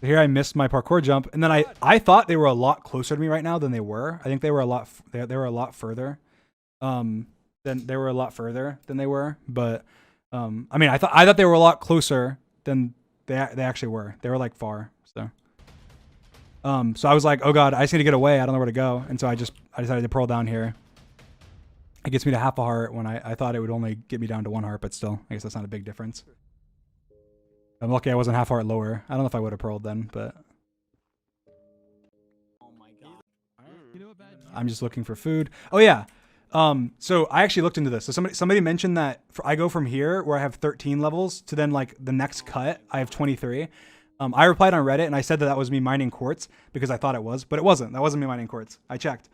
Here I missed my parkour jump, and then I thought they were a lot closer to me right now than they were. I think they were a lot they were a lot further. Than they were a lot further than they were, but I mean I thought they were a lot closer than they actually were. They were like far. So so I was like, oh god, I just need to get away. I don't know where to go, and so I decided to pearl down here. It gets me to half a heart when I thought it would only get me down to 1 heart, but still, I guess that's not a big difference. I'm lucky I wasn't half heart lower. I don't know if I would have pearled then, but Oh my god. You know what, bad? I'm just looking for food. Oh yeah. So I actually looked into this. So somebody mentioned that I go from here where I have 13 levels to then like the next cut I have 23. I replied on Reddit and I said that was me mining quartz because I thought it was, but it wasn't. That wasn't me mining quartz. I checked.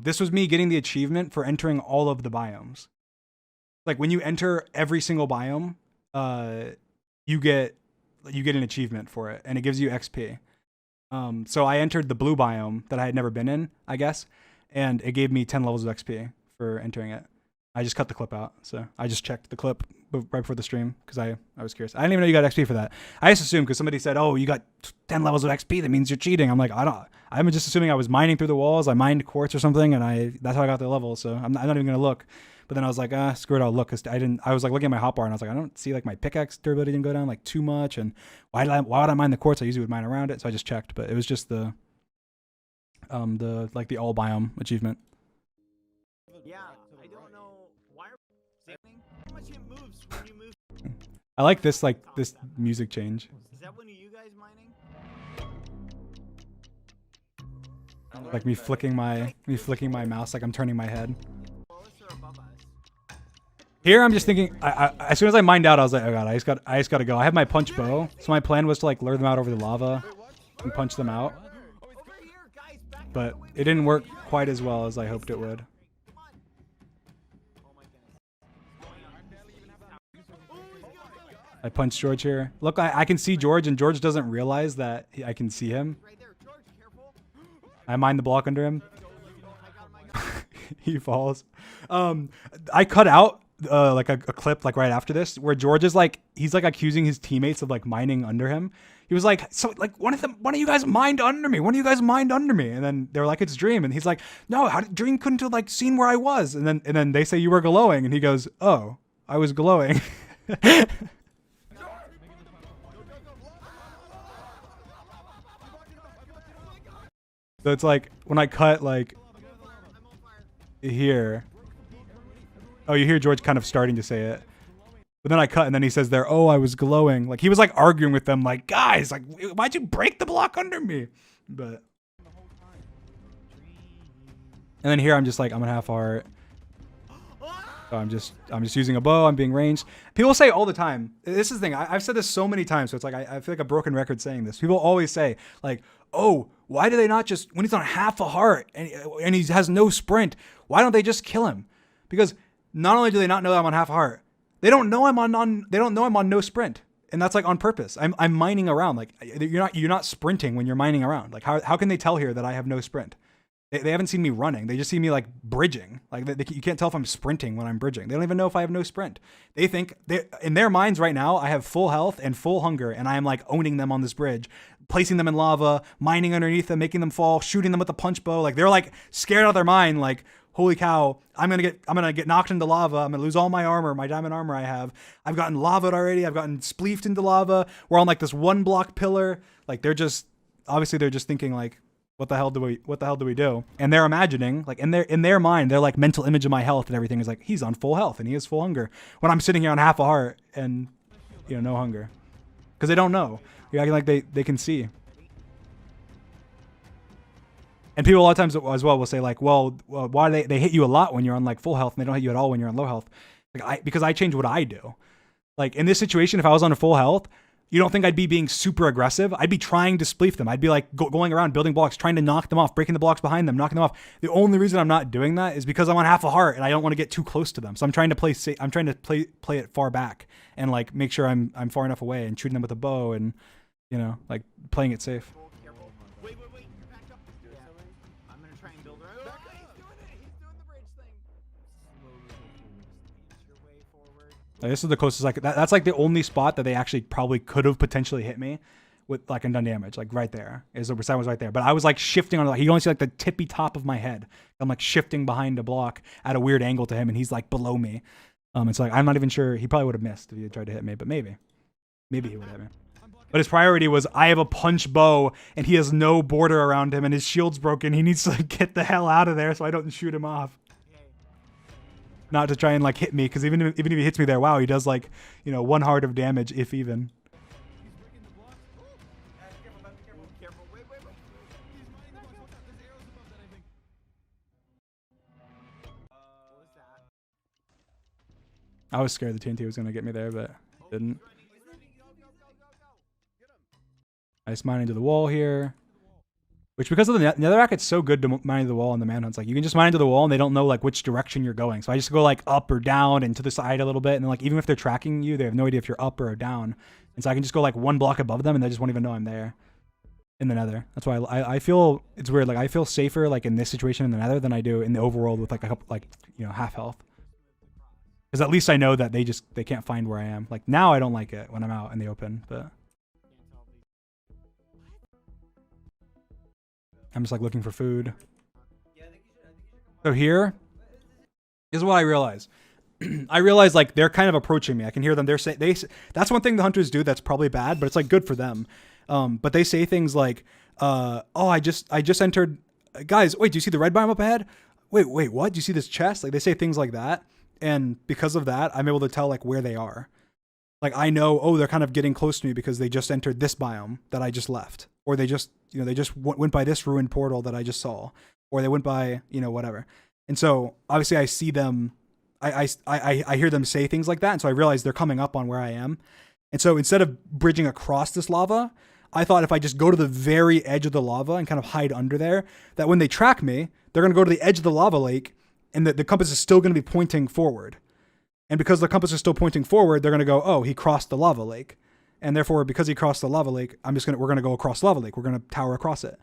This was me getting the achievement for entering all of the biomes. Like when you enter every single biome, you get an achievement for it and it gives you XP. So I entered the blue biome that I had never been in, I guess, and it gave me 10 levels of XP for entering it. I just cut the clip out, so I just checked the clip right before the stream because I was curious. I didn't even know you got XP for that. I just assumed because somebody said, "Oh, you got 10 levels of XP. That means you're cheating." I'm like, I'm just assuming I was mining through the walls. I mined quartz or something, and that's how I got the level. So I'm not even gonna look. But then I was like, screw it, I'll look. Cause I was like looking at my hotbar and I was like, I don't see like my pickaxe durability didn't go down like too much. And why would I mine the quartz? I usually would mine around it. So I just checked, but it was just the all biome achievement. Yeah, I don't know why are saving? How much it moves when you move? I like this music change. Is that one of you guys mining? Like me flicking my mouse like I'm turning my head. Below us or above us? Here I'm just thinking as soon as I mined out I was like, oh god, I just gotta go. I have my punch bow, so my plan was to like lure them out over the lava and punch them out. Over here, guys, back But it didn't work quite as well as I hoped it would. Come on. Oh my goodness. I punched George here. Look, I can see George and George doesn't realize that I can see him. Right there, George, careful. I mine the block under him. I got him. He falls. I cut out like a clip like right after this where George is like he's like accusing his teammates of like mining under him. He was like, so like one of you guys mined under me. One of you guys mined under me. And then they're like, it's Dream. And he's like, no, Dream couldn't have like seen where I was. And then they say you were glowing. And he goes, oh, I was glowing. So it's like when I cut like here. Oh, you hear George kind of starting to say it. But then I cut and then he says there, oh, I was glowing. Like he was like arguing with them like, guys, like why'd you break the block under me? But and then here I'm just like, I'm gonna half heart. So I'm just using a bow, I'm being ranged. People say all the time, this is the thing, I've said this so many times, so it's like I feel like a broken record saying this. People always say like, oh, why do they not just, when he's on half a heart and he has no sprint, why don't they just kill him? Because not only do they not know that I'm on half a heart, they don't know I'm on no sprint. And that's like on purpose. I'm mining around. Like you're not sprinting when you're mining around. Like how can they tell here that I have no sprint? They haven't seen me running. They just see me like bridging. Like you can't tell if I'm sprinting when I'm bridging. They don't even know if I have no sprint. They think in their minds right now, I have full health and full hunger, and I am like owning them on this bridge, placing them in lava, mining underneath them, making them fall, shooting them with a punch bow. Like they're like scared out of their mind. Like, holy cow, I'm gonna get knocked into lava. I'm gonna lose all my armor, my diamond armor I have. I've gotten lavaed already. I've gotten spleefed into lava. We're on like this 1 block pillar. Like they're just thinking like, what the hell do we do? And they're imagining, like in their mind, their like mental image of my health and everything is like, he's on full health and he has full hunger. When I'm sitting here on half a heart and no hunger. Because they don't know. You're acting like they can see. And people a lot of times as well will say like, well why do they hit you a lot when you're on like full health and they don't hit you at all when you're on low health? Like because I change what I do. Like in this situation, if I was on a full health, you don't think I'd be being super aggressive? I'd be trying to spleef them. I'd be like going around building blocks, trying to knock them off, breaking the blocks behind them, knocking them off. The only reason I'm not doing that is because I'm on half a heart and I don't want to get too close to them. So I'm trying to play it far back and like make sure I'm far enough away and shooting them with a bow and you know, like playing it safe. Careful. Wait, you're backed up. Yeah. I'm gonna try and build her. Oh, he's doing it. He's doing the bridge thing. Slowly go forward. Just inch your way forward. Like, this is the closest, like that's like the only spot that they actually probably could have potentially hit me with, like, and done damage. Like right there is the percent was right there, but I was like shifting on, like, you only see like the tippy top of my head. I'm like shifting behind a block at a weird angle to him, and he's like below me. It's like I'm not even sure, he probably would have missed if he had tried to hit me, but maybe he would have hit me. But his priority was, I have a punch bow and he has no border around him and his shield's broken. He needs to, like, get the hell out of there so I don't shoot him off. Not to try and, like, hit me, because even if he hits me there, wow, he does, like, you know, 1 heart of damage, if even. Careful. Wait. He's mining the box. Watch out. There's arrows above that, I think. What was that? I was scared the TNT was going to get me there, but it didn't. I just mine into the wall here. Which, because of the netherrack, it's so good to mine into the wall in the manhunts. Like, you can just mine into the wall and they don't know, like, which direction you're going. So I just go, like, up or down and to the side a little bit. And then, like, even if they're tracking you, they have no idea if you're up or down. And so I can just go, like, 1 block above them and they just won't even know I'm there in the nether. That's why I feel, it's weird. Like, I feel safer, like, in this situation in the nether than I do in the overworld with, like, a couple, like, you know, half health. Because at least I know that they can't find where I am. Like, now I don't like it when I'm out in the open, but I'm just, like, looking for food. So here is what I realize. I realize, like, they're kind of approaching me. I can hear them. That's one thing the hunters do that's probably bad, but it's, like, good for them. But they say things like, oh, I just entered, guys, wait, do you see the red biome up ahead? Wait, what? Do you see this chest? Like, they say things like that. And because of that, I'm able to tell, like, where they are. Like, I know, oh, they're kind of getting close to me because they just entered this biome that I just left. Or they just, you know, they just went by this ruined portal that I just saw. Or they went by, you know, whatever. And so, obviously, I see them, I hear them say things like that. And so I realize they're coming up on where I am. And so instead of bridging across this lava, I thought if I just go to the very edge of the lava and kind of hide under there, that when they track me, they're going to go to the edge of the lava lake and the compass is still going to be pointing forward. And because the compass is still pointing forward, they're going to go, oh, he crossed the lava lake. And therefore, because he crossed the lava lake, we're going to go across the lava lake. We're going to tower across it.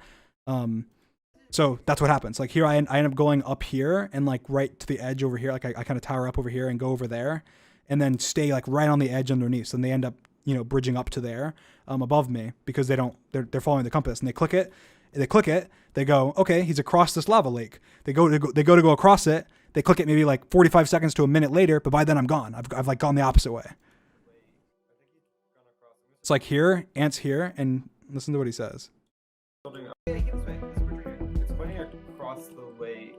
So that's what happens. Like, here I end up going up here and, like, right to the edge over here. Like, I kind of tower up over here and go over there and then stay, like, right on the edge underneath. So then they end up, you know, bridging up to there above me because they're following the compass, and they click it. They go, okay, he's across this lava lake. They go to go across it. They click it maybe like 45 seconds to a minute later, but by then I'm gone. I've like gone the opposite way. It's like here, Ant's here, and listen to what he says. It's pointing across the lake.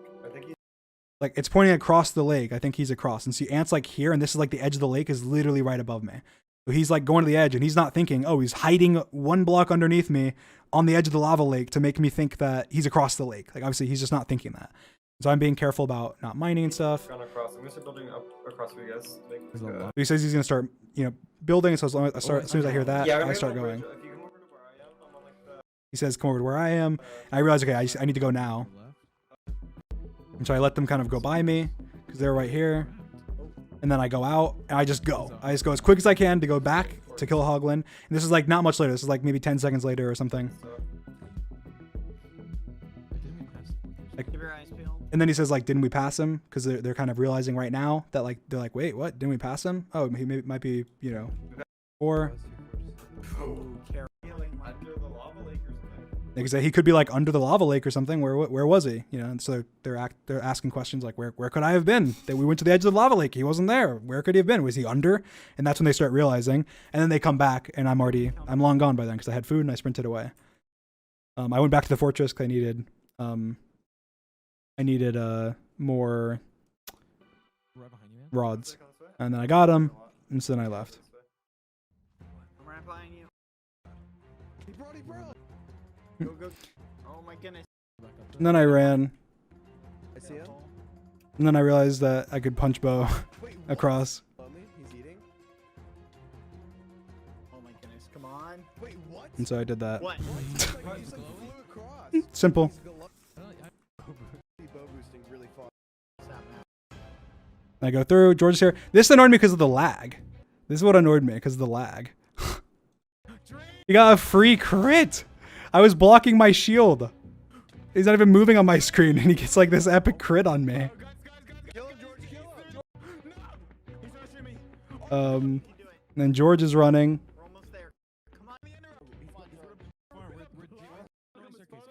Like, it's pointing across the lake. I think he's across. And see, Ant's like here, and this is like the edge of the lake is literally right above me. So he's like going to the edge, and he's not thinking, oh, he's hiding 1 block underneath me on the edge of the lava lake to make me think that he's across the lake. Like, obviously, he's just not thinking that. So I'm being careful about not mining and stuff. Gone across. I'm gonna start building up across for you guys. So he says he's gonna start, you know, building. So as soon as I hear that, yeah, I start going. If you come over to where I am, I'm on, like, the... He says, come over to where I am. And I realize, okay, I need to go now. And so I let them kind of go by me because they're right here. And then I go out and I just go. I just go as quick as I can to go back to kill Hoglin. And this is like not much later. This is like maybe 10 seconds later or something. Keep your eyes peeled. And then he says, like, didn't we pass him? Because they're kind of realizing right now that, like, they're like, wait, what? Didn't we pass him? Oh, he might be, you know, or Under the lava lake or something. because he could be like under the lava lake or something. Where was he? You know, and so they're asking questions like, where could I have been? That we went to the edge of the lava lake. He wasn't there. Where could he have been? Was he under? And that's when they start realizing. And then they come back, and I'm long gone by then because I had food and I sprinted away. I went back to the fortress because I needed more rods, and then I got them, and so then I left. I'm right behind you. He brought. Go. Oh my goodness. And then I ran, I see him. and then I realized that I could punch bow Wait, what? across. He's eating. Oh my goodness. Come on. Wait, what? And so I did that. What? Like, you just, like, flew across. Simple. He's bow boosting really far. I go through. George is here. This annoyed me because of the lag. This is what annoyed me because of the lag. He got a free crit. I was blocking my shield. He's not even moving on my screen, and he gets like this epic crit on me. And then George is running. We're almost there. Come on.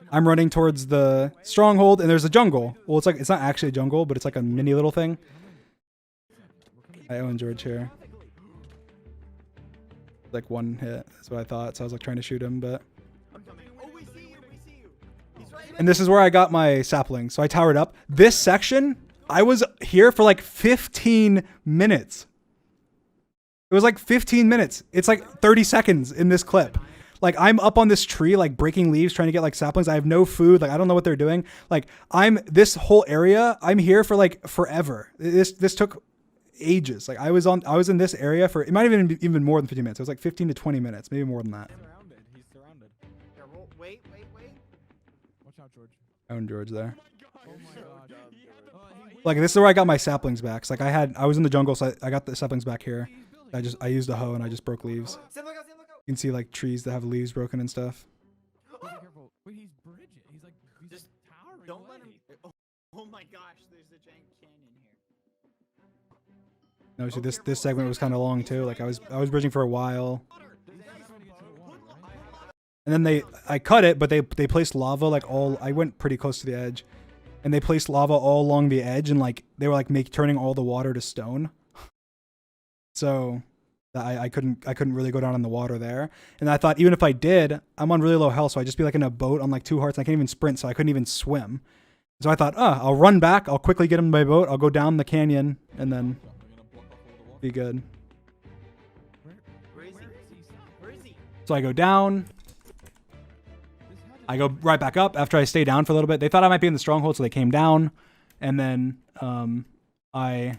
I'm running towards the stronghold, and there's a jungle. Well, it's not actually a jungle, but it's like a mini little thing. I own George here. Like one hit. That's what I thought. So I was like trying to shoot him, but. I'm coming. Oh, we see you. We see you. He's right. And this is where I got my sapling. So I towered up. This section, I was here for like 15 minutes. It was like 15 minutes. It's like 30 seconds in this clip. Like I'm up on this tree, like breaking leaves, trying to get like saplings. I have no food. Like I don't know what they're doing. Like this whole area, I'm here for like forever. This took ages. Like I was in this area for, it might have been even more than 15 minutes. It was like 15 to 20 minutes, maybe more than that. Surrounded. He's surrounded. Here, wait. Watch out, George. I own George there. Oh my god. Like this is where I got my saplings back. So, like I was in the jungle, so I got the saplings back here. I used a hoe and I just broke leaves. Sam, look out, Sam, look out. You can see like trees that have leaves broken and stuff. Be careful. Wait, he's bridging. He's like, he's Just towering Don't away. let him. Oh my gosh, there's a giant canyon here. No, see this segment was kind of long too. Like I was bridging for a while. And then I cut it, but they placed lava like I went pretty close to the edge. And they placed lava all along the edge, and like they were like turning all the water to stone. So I couldn't really go down in the water there. And I thought even if I did, I'm on really low health, so I'd just be like in a boat on like 2 hearts. And I can't even sprint, so I couldn't even swim. So I thought, I'll run back, I'll quickly get in my boat, I'll go down the canyon, and then be good. Where is he? Where is he? So I go down. I go right back up after I stay down for a little bit. They thought I might be in the stronghold, so they came down. And then I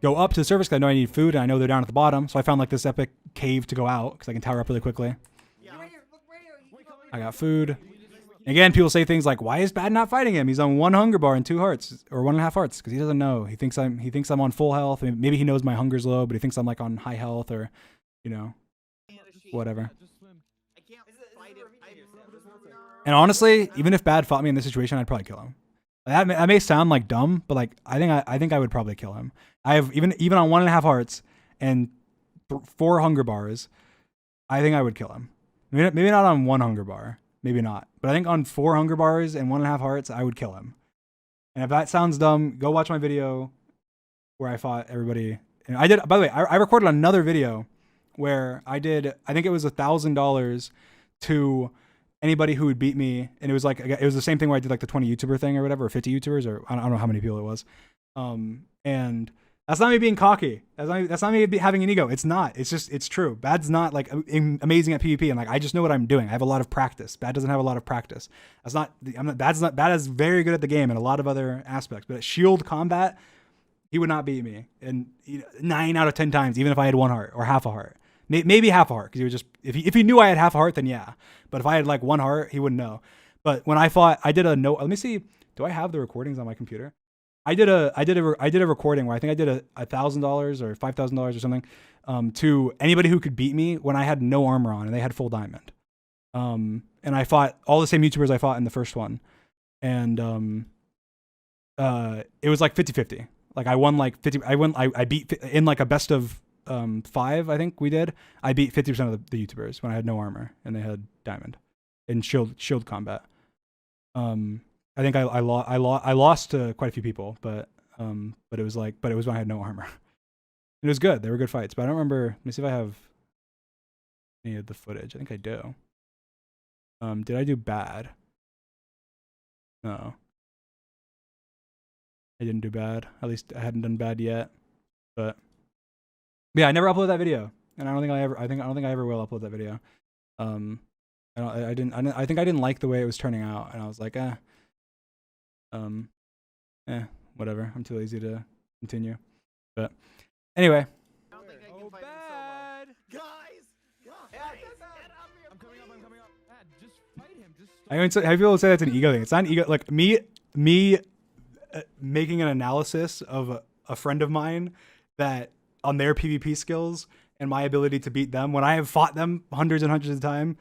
go up to the surface because I know I need food, and I know they're down at the bottom. So I found like this epic cave to go out because I can tower up really quickly. Yeah. I got food. Again, people say things like, "Why is Bad not fighting him? He's on 1 hunger bar and 2 hearts, or 1.5 hearts," because he doesn't know. He thinks I'm on full health. Maybe he knows my hunger's low, but he thinks I'm like on high health, or whatever. I can't fight him. And honestly, even if Bad fought me in this situation, I'd probably kill him. That may sound like dumb, but like I think I would probably kill him. I have even on 1.5 hearts and 4 hunger bars. I think I would kill him. Maybe not on 1 hunger bar. Maybe not. But I think on 4 hunger bars and 1.5 hearts, I would kill him. And if that sounds dumb, go watch my video where I fought everybody. And I did, by the way, I recorded another video where I did, I think it was $1,000 to anybody who would beat me. And it was like, it was the same thing where I did like the 20 YouTuber thing or whatever, or 50 YouTubers, or I don't know how many people it was. And that's not me being cocky. That's not me having an ego. It's not. It's just, it's true. Bad's not like amazing at PvP, and like I just know what I'm doing. I have a lot of practice. Bad doesn't have a lot of practice. Bad is very good at the game and a lot of other aspects. But at shield combat, he would not beat me. And 9 out of 10 times, even if I had 1 heart or half a heart, maybe half a heart, because he would just if he knew I had half a heart, then yeah. But if I had like 1 heart, he wouldn't know. But when I fought, I did a no. Let me see. Do I have the recordings on my computer? I did a recording where I think I did $1,000 or $5,000 or something to anybody who could beat me when I had no armor on and they had full diamond. And I fought all the same YouTubers I fought in the first one, and it was like 50-50. Like I won like 50. I beat in like a best of 5. I think we did. I beat 50% of the YouTubers when I had no armor and they had diamond in shield combat. I think I lost to quite a few people, but it was when I had no armor. It was good. They were good fights, but I don't remember. Let me see if I have any of the footage. I think I do. Did I do bad? No. I didn't do bad. At least I hadn't done bad yet. But yeah, I never uploaded that video, and I don't think I ever will upload that video. I think I didn't like the way it was turning out, and I was like, whatever. I'm too lazy to continue. But anyway. I don't think I can Oh, fight him Bad! solo. Guys! I'm coming up. Bad, just fight him. Just I mean, have people say that's an ego thing. It's not an ego. Like me making an analysis of a friend of mine that on their PvP skills and my ability to beat them when I have fought them hundreds and hundreds of times.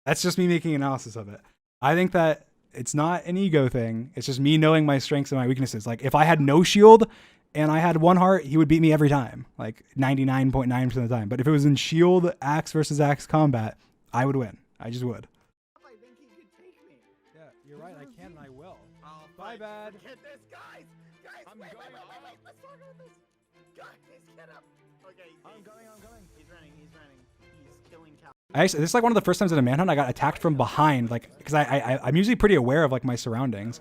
That's just me making analysis of it. I think that it's not an ego thing. It's just me knowing my strengths and my weaknesses. Like if I had no shield and I had 1 heart, he would beat me every time, like 99.9% of the time. But if it was in shield, axe versus axe combat, I would win. I just would. I think he could take me. Yeah, you're right. I can and I will. Oh, Bye, bad. Get this, guys! Guys, I'm wait, going wait, wait, wait, let's talk about this. Guys, get up. Okay, I'm going. He's running. He's killing cow. Actually, this is like one of the first times in a manhunt I got attacked from behind, like because I'm usually pretty aware of like my surroundings,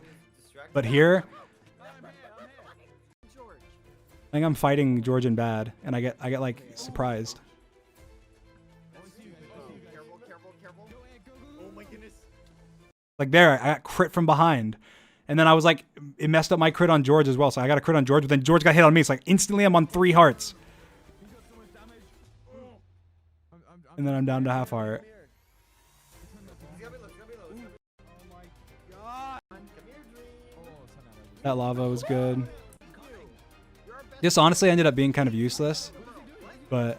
but here George. I think I'm fighting George and bad, and I get like surprised. Careful. Oh my goodness. Like there, I got crit from behind, and then I was like, it messed up my crit on George as well. So I got a crit on George, but then George got hit on me. It's like instantly I'm on 3 hearts, and then I'm down to half heart. That lava was good. This honestly ended up being kind of useless, but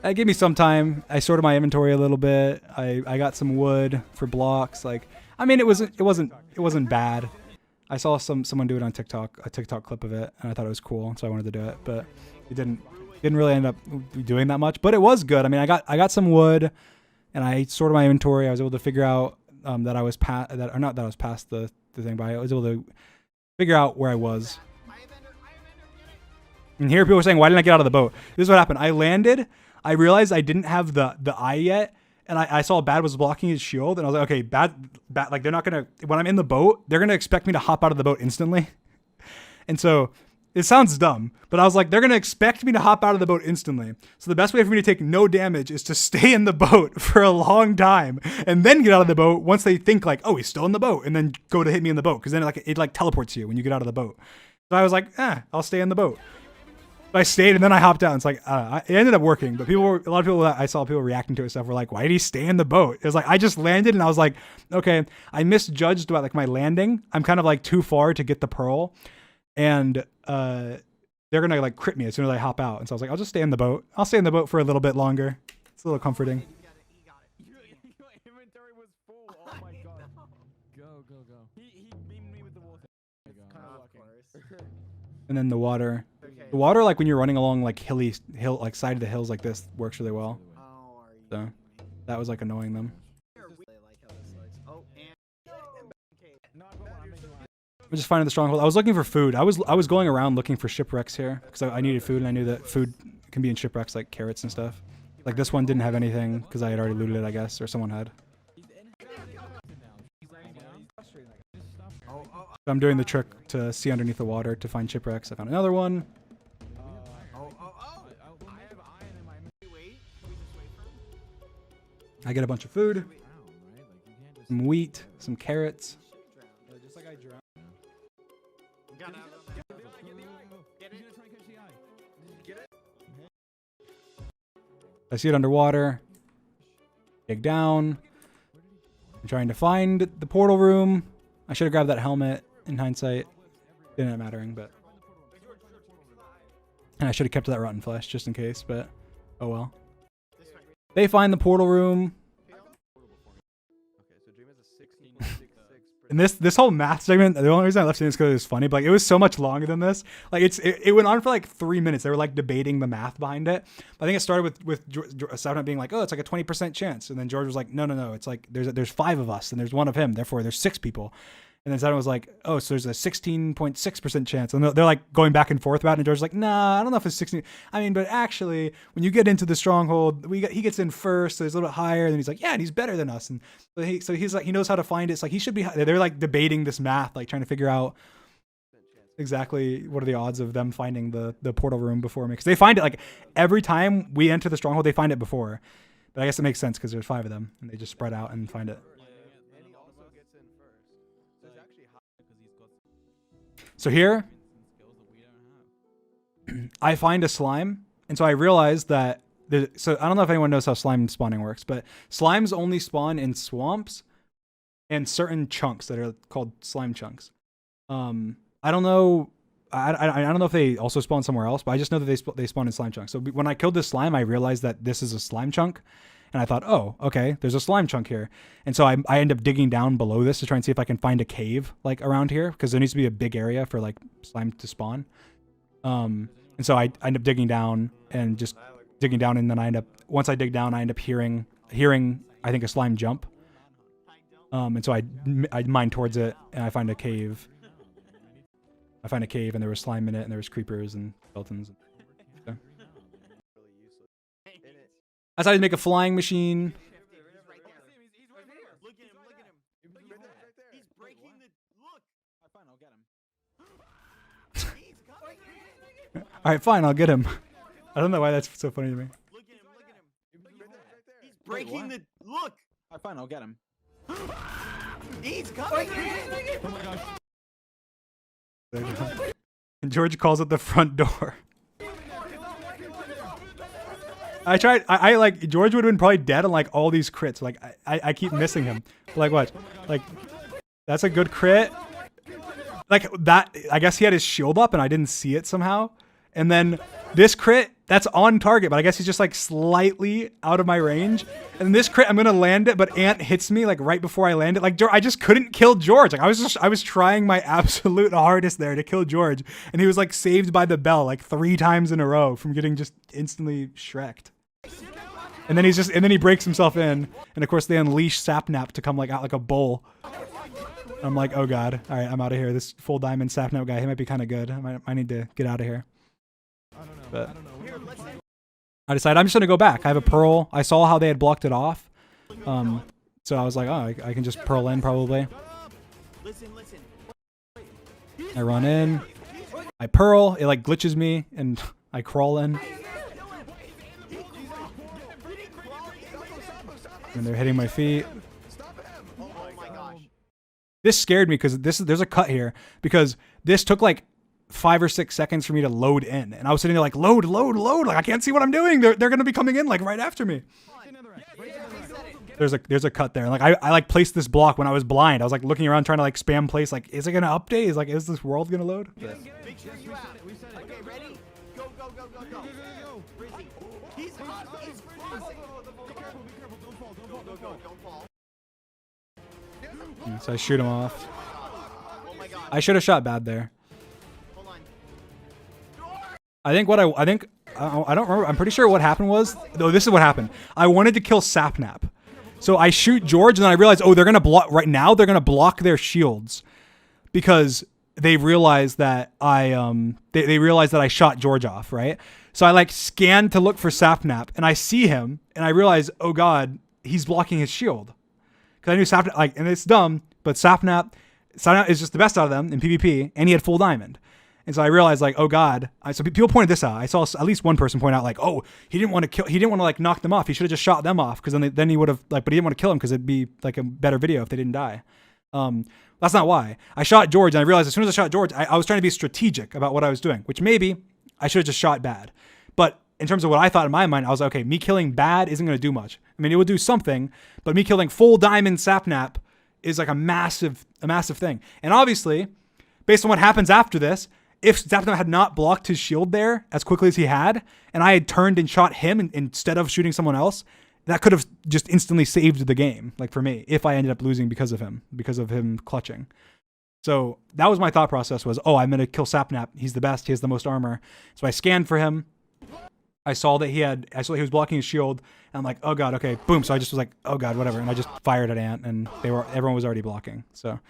it gave me some time. I sorted my inventory a little bit. I got some wood for blocks. Like, I mean, it wasn't bad. I saw someone do it on TikTok, a TikTok clip of it, and I thought it was cool, so I wanted to do it. But it didn't really end up doing that much. But it was good. I mean, I got some wood, and I sorted my inventory. I was able to figure out that I was past the thing, but I was able to figure out where I was. And here people were saying, why didn't I get out of the boat? This is what happened. I landed. I realized I didn't have the eye yet. And I saw Bad was blocking his shield. And I was like, okay, Bad, like they're not going to, when I'm in the boat, they're going to expect me to hop out of the boat instantly. And so it sounds dumb, but I was like, they're going to expect me to hop out of the boat instantly. So the best way for me to take no damage is to stay in the boat for a long time and then get out of the boat once they think like, oh, he's still in the boat, and then go to hit me in the boat. Cause then it teleports you when you get out of the boat. So I was like, I'll stay in the boat. I stayed and then I hopped out. And it's like, it ended up working, but a lot of people that I saw people reacting to it stuff were like, why did he stay in the boat? It was like, I just landed and I was like, okay, I misjudged about like my landing. I'm kind of like too far to get the pearl, and they're going to like crit me as soon as I hop out. And so I was like, I'll just stay in the boat. I'll stay in the boat for a little bit longer. It's a little comforting. He got it. Your inventory was full. Oh my god. Go. He beamed me with the water. It's kind of working. And then the water. Okay. The water, like when you're running along like hill, like side of the hills like this, works really well. Oh, are you So kidding me? that was like annoying them. I like how this looks. Oh, and okay. No, I got one. I'm making one. I'm just finding the stronghold. I was looking for food. I was going around looking for shipwrecks here because I needed food, and I knew that food can be in shipwrecks like carrots and stuff. Like this one didn't have anything because I had already looted it, I guess, or someone had. So I'm doing the trick to see underneath the water to find shipwrecks. I found another one. I have iron in my wait. Can we just wait for him? I get a bunch of food, some wheat, some carrots. Just like I drowned. Get it. I see it underwater. Dig down. I'm trying to find the portal room. I should have grabbed that helmet in hindsight. Didn't end up mattering, but. And I should have kept that rotten flesh just in case, but oh well. They find the portal room. And this whole math segment, the only reason I left it is because it was funny, but like, it was so much longer than this. Like it went on for like 3 minutes. They were like debating the math behind it. But I think it started with Sapnap being like, oh, it's like a 20% chance. And then George was like, no. It's like there's 5 of us and there's 1 of him. Therefore there's 6 people. And then Sapnap was like, oh, so there's a 16.6% chance. And they're like going back and forth about it. And George's like, nah, I don't know if it's 16. I mean, but actually, when you get into the stronghold, he gets in first, so he's a little bit higher. And then he's like, yeah, and he's better than us. And so he's like, he knows how to find it. It's like he should be. They're like debating this math, like trying to figure out exactly what are the odds of them finding the portal room before me, because they find it like every time we enter the stronghold, they find it before. But I guess it makes sense because there's 5 of them, and they just spread out and find it. So here, I find a slime, and so I realized that. So I don't know if anyone knows how slime spawning works, but slimes only spawn in swamps and certain chunks that are called slime chunks. I don't know I don't know if they also spawn somewhere else, but I just know that they spawn in slime chunks. So when I killed this slime, I realized that this is a slime chunk, and I thought, oh, okay, there's a slime chunk here. And so I end up digging down below this to try and see if I can find a cave like around here, because there needs to be a big area for like slime to spawn. And so I end up digging down and just digging down, and then once I dig down, I end up hearing I think a slime jump. And so I mine towards it, and I find a cave. And there was slime in it, and there was creepers and skeletons. So. I decided to make a flying machine. He's breaking the look. Fine, I'll get him. All right, fine, I'll get him. I don't know why that's so funny to me. Look at him. He's breaking the look. Fine, I'll get him. He's coming. Oh my gosh. And George calls at the front door. I tried. I like George would have been probably dead on like all these crits. Like I keep missing him. Like what? Like that's a good crit. Like that. I guess he had his shield up and I didn't see it somehow. And then this crit, that's on target, but I guess he's just like slightly out of my range. And this crit, I'm gonna land it, but Ant hits me like right before I land it. Like I just couldn't kill George. Like I was trying my absolute hardest there to kill George, and he was like saved by the bell like 3 times in a row from getting just instantly shreked. And then he breaks himself in, and of course they unleash Sapnap to come like out like a bull. I'm like, oh god, all right, I'm out of here. This full diamond Sapnap guy, he might be kind of good. I need to get out of here. But I decided I'm just gonna go back. I have a pearl. I saw how they had blocked it off, so I was like, oh, I can just pearl in probably. I run in, I pearl. It like glitches me, and I crawl in. And they're hitting my feet. This scared me because there's a cut here because this took like 5 or 6 seconds for me to load in, and I was sitting there like load, like I can't see what I'm doing. They're gonna be coming in like right after me. There's a cut there. Like I like placed this block when I was blind. I was like looking around trying to like spam place. Like, is it gonna update? Is this world gonna load? Make sure you out. Okay, ready? Go. Rizzy. He's crossing. Be careful. Don't fall. So I shoot him off. Oh my god. I should have shot bad there. Hold on. I don't remember. I'm pretty sure what happened was, though, this is what happened. I wanted to kill Sapnap. So I shoot George, and then I realized, oh, they're going to block, right now, they're going to block their shields because they realized that they realized that I shot George off, right? So I like scanned to look for Sapnap, and I see him, and I realize, oh god, he's blocking his shield. Because I knew Sapnap, like, and it's dumb, but Sapnap is just the best out of them in PvP, and he had full diamond. And so I realized, like, oh god. So people pointed this out. I saw at least one person point out, like, oh, he didn't want to like knock them off. He should have just shot them off, because then he would have like, but he didn't want to kill him because it'd be like a better video if they didn't die. That's not why. I shot George, and I realized as soon as I shot George, I was trying to be strategic about what I was doing, which maybe I should have just shot bad. But in terms of what I thought in my mind, I was like, okay, me killing bad isn't going to do much. I mean, it would do something, but me killing full diamond Sapnap is like a massive thing. And obviously, based on what happens after this, if Sapnap had not blocked his shield there as quickly as he had, and I had turned and shot him instead of shooting someone else, that could have just instantly saved the game, like for me, if I ended up losing because of him clutching. So that was my thought process was, oh, I'm going to kill Sapnap. He's the best. He has the most armor. So I scanned for him. I saw he was blocking his shield, and I'm like, oh god, okay, boom. So I just was like, oh god, whatever, and I just fired at Ant, and everyone was already blocking. So,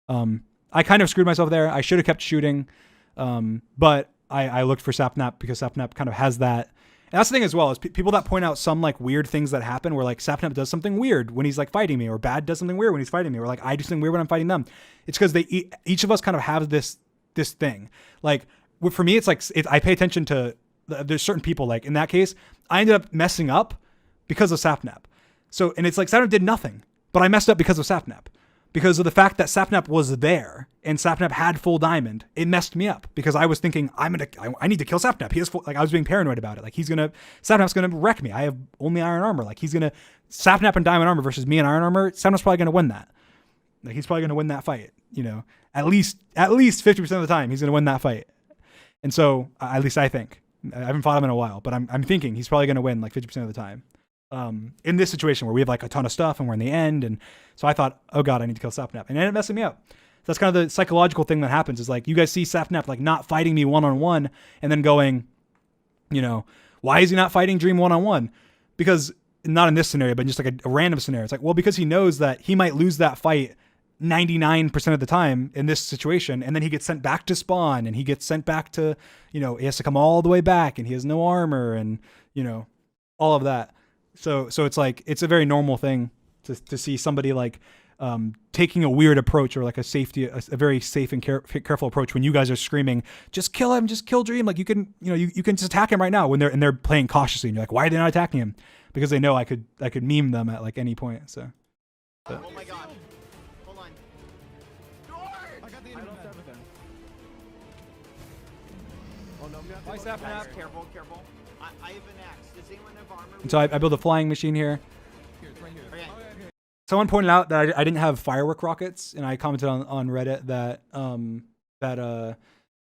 I kind of screwed myself there. I should have kept shooting, but I looked for Sapnap because Sapnap kind of has that. And that's the thing as well, is people that point out some like weird things that happen where like Sapnap does something weird when he's like fighting me, or Bad does something weird when he's fighting me, or like I do something weird when I'm fighting them. It's because each of us kind of have this thing. Like for me, it's like I pay attention to. There's certain people, like in that case, I ended up messing up because of Sapnap. So, and it's like Sapnap did nothing, but I messed up because of Sapnap. Because of the fact that Sapnap was there and Sapnap had full diamond, it messed me up because I was thinking I need to kill Sapnap. He has full, like I was being paranoid about it. Like Sapnap's gonna wreck me. I have only iron armor. Like Sapnap and diamond armor versus me and iron armor. Sapnap's probably gonna win that. Like he's probably gonna win that fight. You know, at least 50% of the time he's gonna win that fight. And so, at least I think, I haven't fought him in a while, but I'm thinking he's probably going to win like 50% of the time. In this situation where we have like a ton of stuff and we're in the end. And so I thought, oh God, I need to kill Sapnap. And it ended up messing me up. So that's kind of the psychological thing that happens is like, you guys see Sapnap like not fighting me one-on-one and then going, you know, why is he not fighting Dream one-on-one? Because not in this scenario, but just like a random scenario. It's like, well, because he knows that he might lose that fight 99% of the time in this situation. And then he gets sent back to spawn and he gets sent back to, you know, he has to come all the way back and he has no armor and, you know, all of that. So it's like, it's a very normal thing to see somebody like, taking a weird approach or like a very safe and careful approach when you guys are screaming, just kill him, just kill Dream. Like you can just attack him right now when they're playing cautiously and you're like, why are they not attacking him? Because they know I could meme them at like any point. So. Oh my god. Hold on. I got the internet. Everything. Oh no, Bye, Guys, Sapnap. careful. I have an axe. Does anyone have armor? And so I built a flying machine here. Here, it's right here. Okay. Someone pointed out that I didn't have firework rockets, and I commented on Reddit that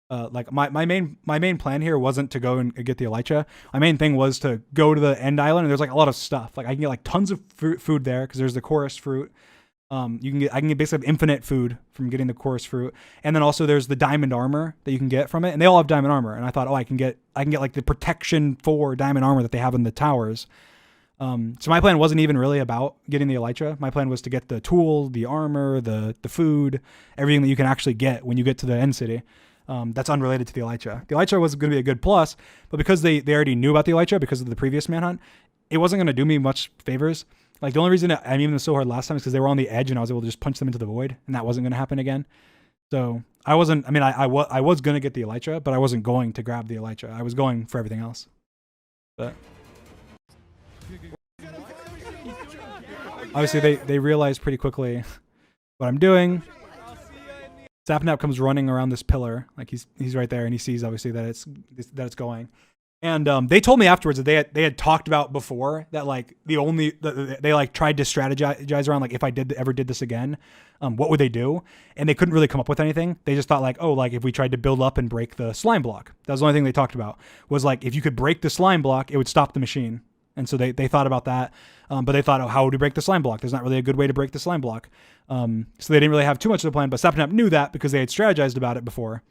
like my main plan here wasn't to go and get the elytra. My main thing was to go to the end island, and there's like a lot of stuff. Like I can get like tons of food there because there's the chorus fruit. I can get basically infinite food from getting the chorus fruit, and then also there's the diamond armor that you can get from it, and they all have diamond armor. And I thought, oh, I can get like the protection for diamond armor that they have in the towers. So my plan wasn't even really about getting the elytra. My plan was to get the tool, the armor, the food, everything that you can actually get when you get to the end city. That's unrelated to the elytra. The elytra was going to be a good plus, but because they already knew about the elytra because of the previous manhunt, it wasn't going to do me much favors. Like the only reason I'm even so hard last time is because they were on the edge and I was able to just punch them into the void, and that wasn't going to happen again. So I was going to get the elytra, but I wasn't going to grab the elytra. I was going for everything else. But obviously they realized pretty quickly what I'm doing. Sapnap comes running around this pillar, like he's right there, and he sees obviously that it's going. And they told me afterwards that they had talked about before that like they like tried to strategize around like if I ever did this again, what would they do? And they couldn't really come up with anything. They just thought like, oh, like if we tried to build up and break the slime block. That was the only thing they talked about, was like if you could break the slime block, it would stop the machine. And so they thought about that, but they thought, oh, how would we break the slime block? There's not really a good way to break the slime block. So they didn't really have too much of a plan, but Sapnap knew that because they had strategized about it before.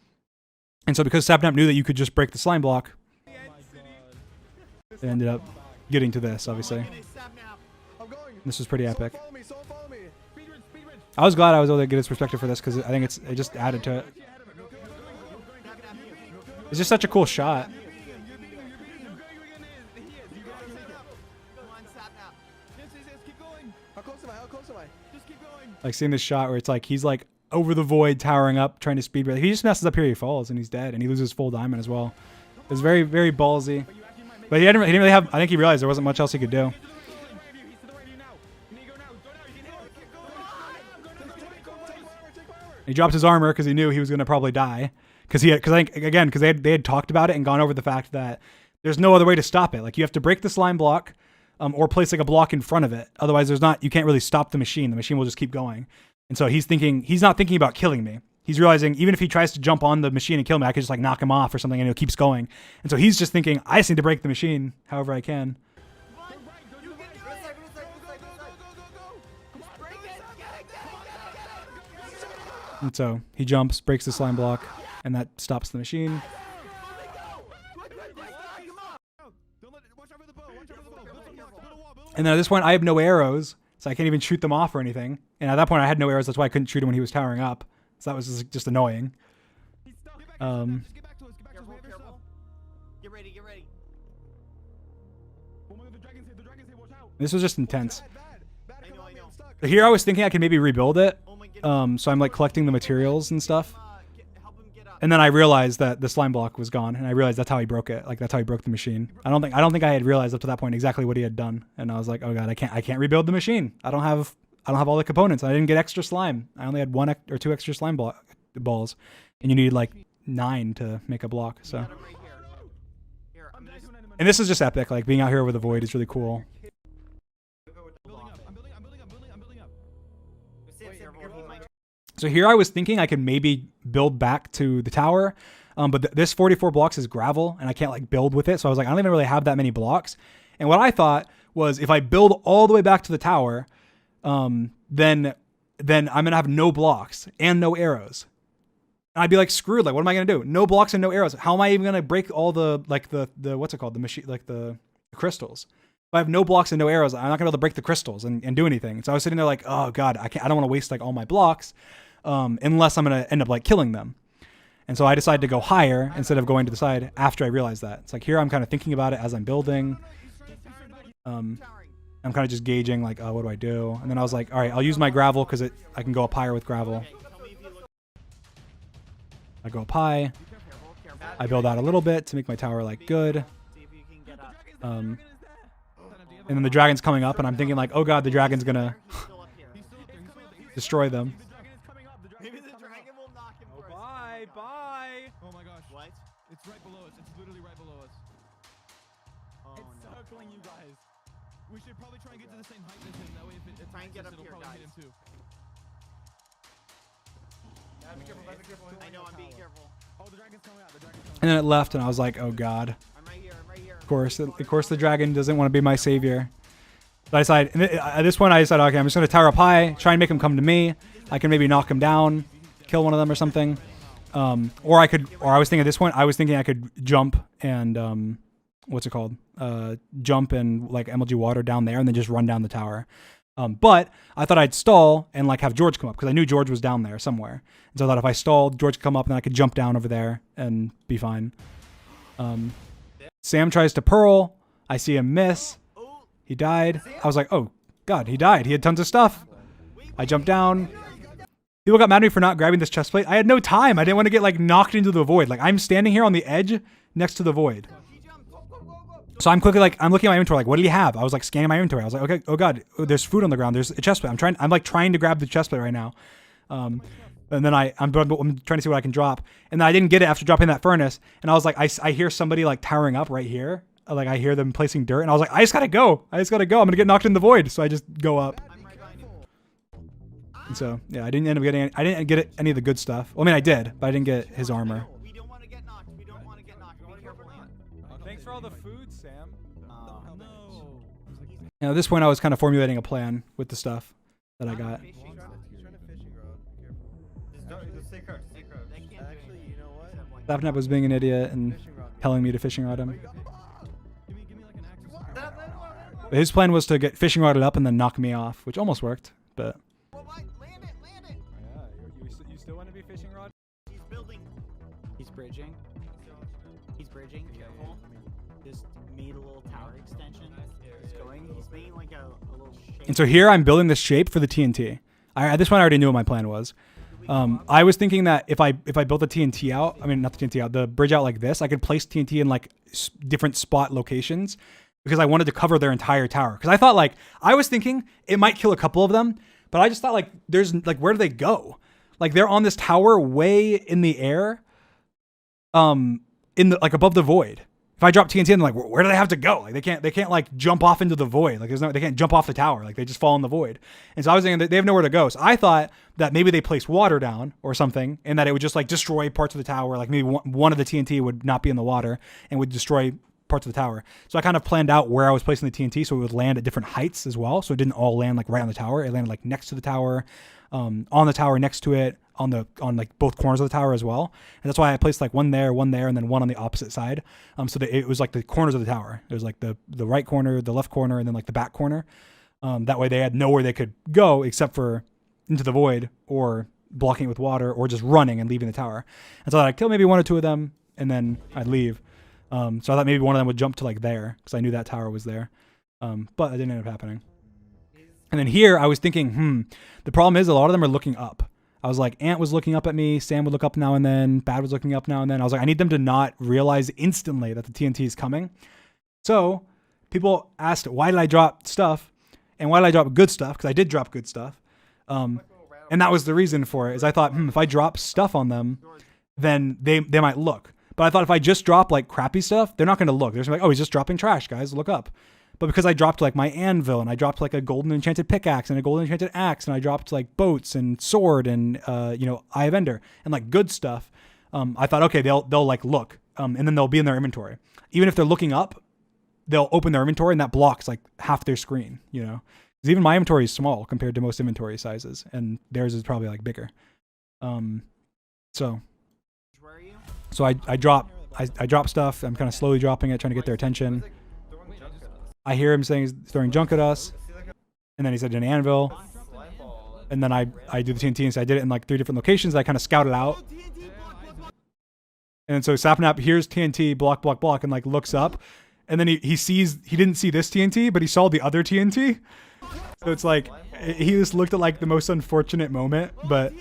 And so because Sapnap knew that you could just break the slime block, they ended up getting to this, obviously. I'm going. This was pretty epic. Someone follow me. I was glad I was able to get his perspective for this because I think it just added to it. It's just such a cool shot. How close am I? Like seeing this shot where it's like he's like over the void, towering up, trying to speed break. He just messes up here, he falls, and he's dead, and he loses full diamond as well. It was very, very ballsy. But he didn't really have. I think he realized there wasn't much else he could do. He dropped his armor because he knew he was going to probably die. Because I think again because they had talked about it and gone over the fact that there's no other way to stop it. Like you have to break the slime block, or place like a block in front of it. Otherwise, you can't really stop the machine. The machine will just keep going. And so he's not thinking about killing me. He's realizing even if he tries to jump on the machine and kill me, I could just like knock him off or something, and it keeps going. And so he's just thinking, I just need to break the machine however I can. And so he jumps, breaks the slime block, and that stops the machine. And then at this point, I have no arrows, so I can't even shoot them off or anything. And at that point, I had no arrows. That's why I couldn't shoot him when he was towering up. So that was just annoying. Careful. Get ready. This was just intense. I know. Here I was thinking I could maybe rebuild it. So I'm like collecting the materials and stuff. Help him get up. And then I realized that the slime block was gone, and I realized that's how he broke it. Like that's how he broke the machine. I don't think I had realized up to that point exactly what he had done. And I was like, oh god, I can't rebuild the machine. I don't have all the components. I didn't get extra slime. I only had 1 or 2 extra slime balls, and you need like 9 to make a block. So, Got him right here. I'm gonna and this is just epic. Like being out here over the void is really cool. sit careful. He might. So here I was thinking I could maybe build back to the tower, But this 44 blocks is gravel, and I can't like build with it. So I was like, I don't even really have that many blocks. And what I thought was, if I build all the way back to the tower, then I'm gonna have no blocks and no arrows. And I'd be like screwed. Like, what am I gonna do? No blocks and no arrows. How am I even gonna break all the like the what's it called, the machine, like the crystals? If I have no blocks and no arrows, I'm not gonna be able to break the crystals and do anything. So I was sitting there like, oh god, I don't want to waste like all my blocks, unless I'm gonna end up like killing them. And so I decided to go higher instead of going to the side after I realized that. It's like, here I'm kind of thinking about it as I'm building. I'm kind of just gauging like, what do I do? And then I was like, all right, I'll use my gravel because I can go up higher with gravel. I go up high. I build out a little bit to make my tower like good. And then the dragon's coming up, and I'm thinking like, oh god, the dragon's gonna destroy them. Maybe the dragon will knock him first. Bye, bye. Oh my gosh. What? It's right below us. It's literally right below us. Oh, It's no. circling you guys. We should probably try and get to the same height as him. That way, if it Try and get up it'll here, probably hit guys. him too. Be careful. I know, I'm being careful. Oh, the dragon's coming out. The dragon's coming And then it left, and I was like, oh god. I'm right here, I'm right here. Of course, the dragon doesn't want to be my savior. So I decided, at this point, I decided, okay, I'm just going to tower up high, try and make him come to me. I can maybe knock him down, kill one of them or something. Or I was thinking at this point, I was thinking I could jump and, what's it called? Jump and like MLG water down there and then just run down the tower. But I thought I'd stall and like have George come up because I knew George was down there somewhere. And so I thought if I stalled, George could come up and then I could jump down over there and be fine. Sam tries to pearl. I see him miss. He died. I was like, oh god, he died. He had tons of stuff. I jumped down. People got mad at me for not grabbing this chest plate. I had no time. I didn't want to get like knocked into the void. Like, I'm standing here on the edge next to the void. So I'm quickly like, I'm looking at my inventory, like, what did he have? I was like scanning my inventory. I was like, okay, oh god, there's food on the ground. There's a chest plate. I'm like trying to grab the chest plate right now. And then I'm trying to see what I can drop. And then I didn't get it after dropping that furnace. And I was like, I hear somebody like towering up right here. Like, I hear them placing dirt. And I was like, I just gotta go. I'm gonna get knocked in the void. So I just go up. I'm right behind you. And so, yeah, I didn't end up getting I didn't get any of the good stuff. Well, I mean, I did, but I didn't get his armor. We don't want to get knocked. We don't want to get knocked. Be careful, man. Thanks for all the food, Sam. Oh, No. And at this point, I was kind of formulating a plan with the stuff that I got. He's trying to fishing rod. Be careful. Just stay crouched, stay crouched. They can't do Actually, anything. you know what? Except Sapnap was being an idiot and Fishing rod. telling me to fishing rod him. Give me like an axe or something. But his plan was to get fishing rodded up and then knock me off, which almost worked. But Well, land it, land it. Yeah, you still want to be fishing rod? He's building. He's bridging. He's bridging. Careful. Just made a little tower extension. He's going. He's making like a little shape. and so here I'm building this shape for the TNT. At this point, I already knew what my plan was. I was thinking that if I built the TNT out, I mean not the TNT out, the bridge out like this, I could place TNT in like different spot locations because I wanted to cover their entire tower. Because I thought I was thinking it might kill a couple of them, but I just thought like there's like where do they go? Like they're on this tower way in the air, in the like above the void. If I drop TNT in, like where do they have to go? Like they can't like jump off into the void. Like they can't jump off the tower. Like they just fall in the void. And so I was thinking that they have nowhere to go. So I thought that maybe they place water down or something, and that it would just like destroy parts of the tower. Like maybe one of the TNT would not be in the water and would destroy parts of the tower. So I kind of planned out where I was placing the TNT so it would land at different heights as well. So it didn't all land like right on the tower. It landed like next to the tower, on the tower next to it, on like both corners of the tower as well. And that's why I placed like one there, and then one on the opposite side. So that it was like the corners of the tower. It was like the right corner, the left corner, and then like the back corner. That way they had nowhere they could go except for into the void or blocking it with water or just running and leaving the tower. And so I'd kill maybe one or two of them and then I'd leave. So I thought maybe one of them would jump to like there because I knew that tower was there. But it didn't end up happening. And then here I was thinking, the problem is a lot of them are looking up. I was like, Ant was looking up at me, Sam would look up now and then, Bad was looking up now and then. I was like, I need them to not realize instantly that the TNT is coming. So people asked, why did I drop stuff? And why did I drop good stuff? Because I did drop good stuff. And that was the reason for it, is I thought, if I drop stuff on them, then they might look. But I thought if I just drop like crappy stuff, they're not going to look. They're just like, oh, he's just dropping trash, guys, look up. But because I dropped like my anvil and I dropped like a golden enchanted pickaxe and a golden enchanted axe and I dropped like boats and sword and, Eye of Ender and like good stuff, I thought, okay, they'll like look, and then they'll be in their inventory. Even if they're looking up, they'll open their inventory, and that blocks like half their screen, you know. 'Cause even my inventory is small compared to most inventory sizes, and theirs is probably like bigger. So I drop stuff. I'm kind of slowly dropping it, trying to get their attention. I hear him saying he's throwing junk at us, and then he said an anvil, and then I do the TNT, and so I did it in like 3 different locations. I kind of scouted out, and so Sapnap hears TNT, block, block, block, and like looks up, and then he didn't see this TNT, but he saw the other TNT. So it's like he just looked at like the most unfortunate moment, but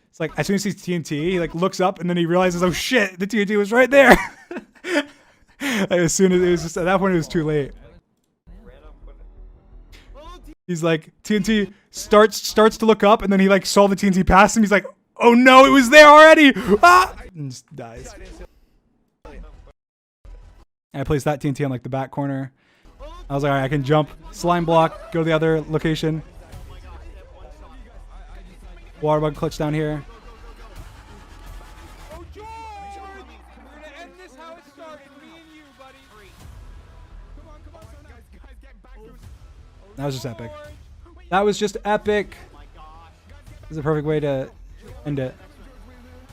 it's like as soon as he sees TNT, he like looks up, and then he realizes, oh shit, the TNT was right there. Like, as soon as it was just at that point, it was too late. He's like, TNT starts to look up, and then he like saw the TNT pass him. He's like, oh no, it was there already. Ah! And just dies. I placed that TNT on like the back corner. I was like, all right, I can jump, slime block, go to the other location. Water bug clutch down here. Oh, George! We're gonna end this how it started, me and you, buddy. Come on, guys, get back to it. That was just epic. That was just epic. This is a perfect way to end it.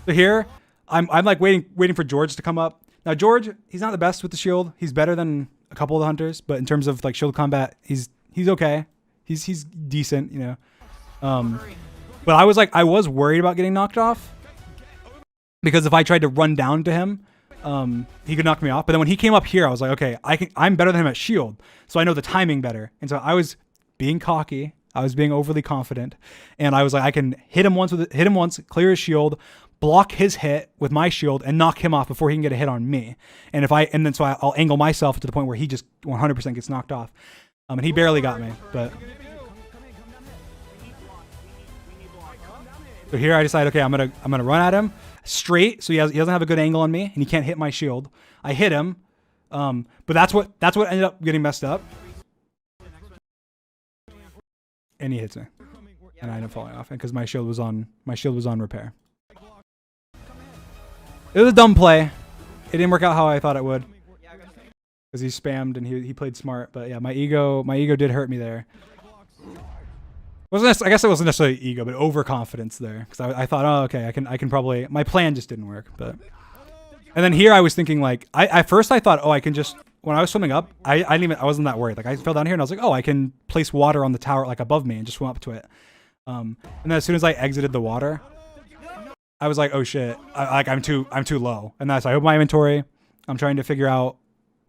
So here, I'm like waiting for George to come up. Now George, he's not the best with the shield. He's better than a couple of the hunters, but in terms of like shield combat, he's okay. He's decent, you know. But I was worried about getting knocked off because if I tried to run down to him, he could knock me off. But then when he came up here, I was like, okay, I'm better than him at shield, so I know the timing better. And so I was being cocky. I was being overly confident, and I was like, I can hit him once, clear his shield, block his hit with my shield, and knock him off before he can get a hit on me. And so I'll angle myself to the point where he just 100% gets knocked off. And he barely got me, but. So here I decide, okay, I'm gonna run at him straight, so he doesn't have a good angle on me, and he can't hit my shield. I hit him, but that's what ended up getting messed up. And he hits me, and I end up falling off, because my shield was on repair. It was a dumb play. It didn't work out how I thought it would, because he spammed and he played smart. But yeah, my ego did hurt me there. I guess it wasn't necessarily ego, but overconfidence there, because I thought, oh, okay, I can probably. My plan just didn't work, but. And then here I was thinking like, at first I thought, oh, I can just. When I was swimming up, I wasn't that worried. Like I fell down here and I was like, oh, I can place water on the tower like above me and just swim up to it. And then as soon as I exited the water, I was like, oh shit, I'm too low. And that's, I opened my inventory. I'm trying to figure out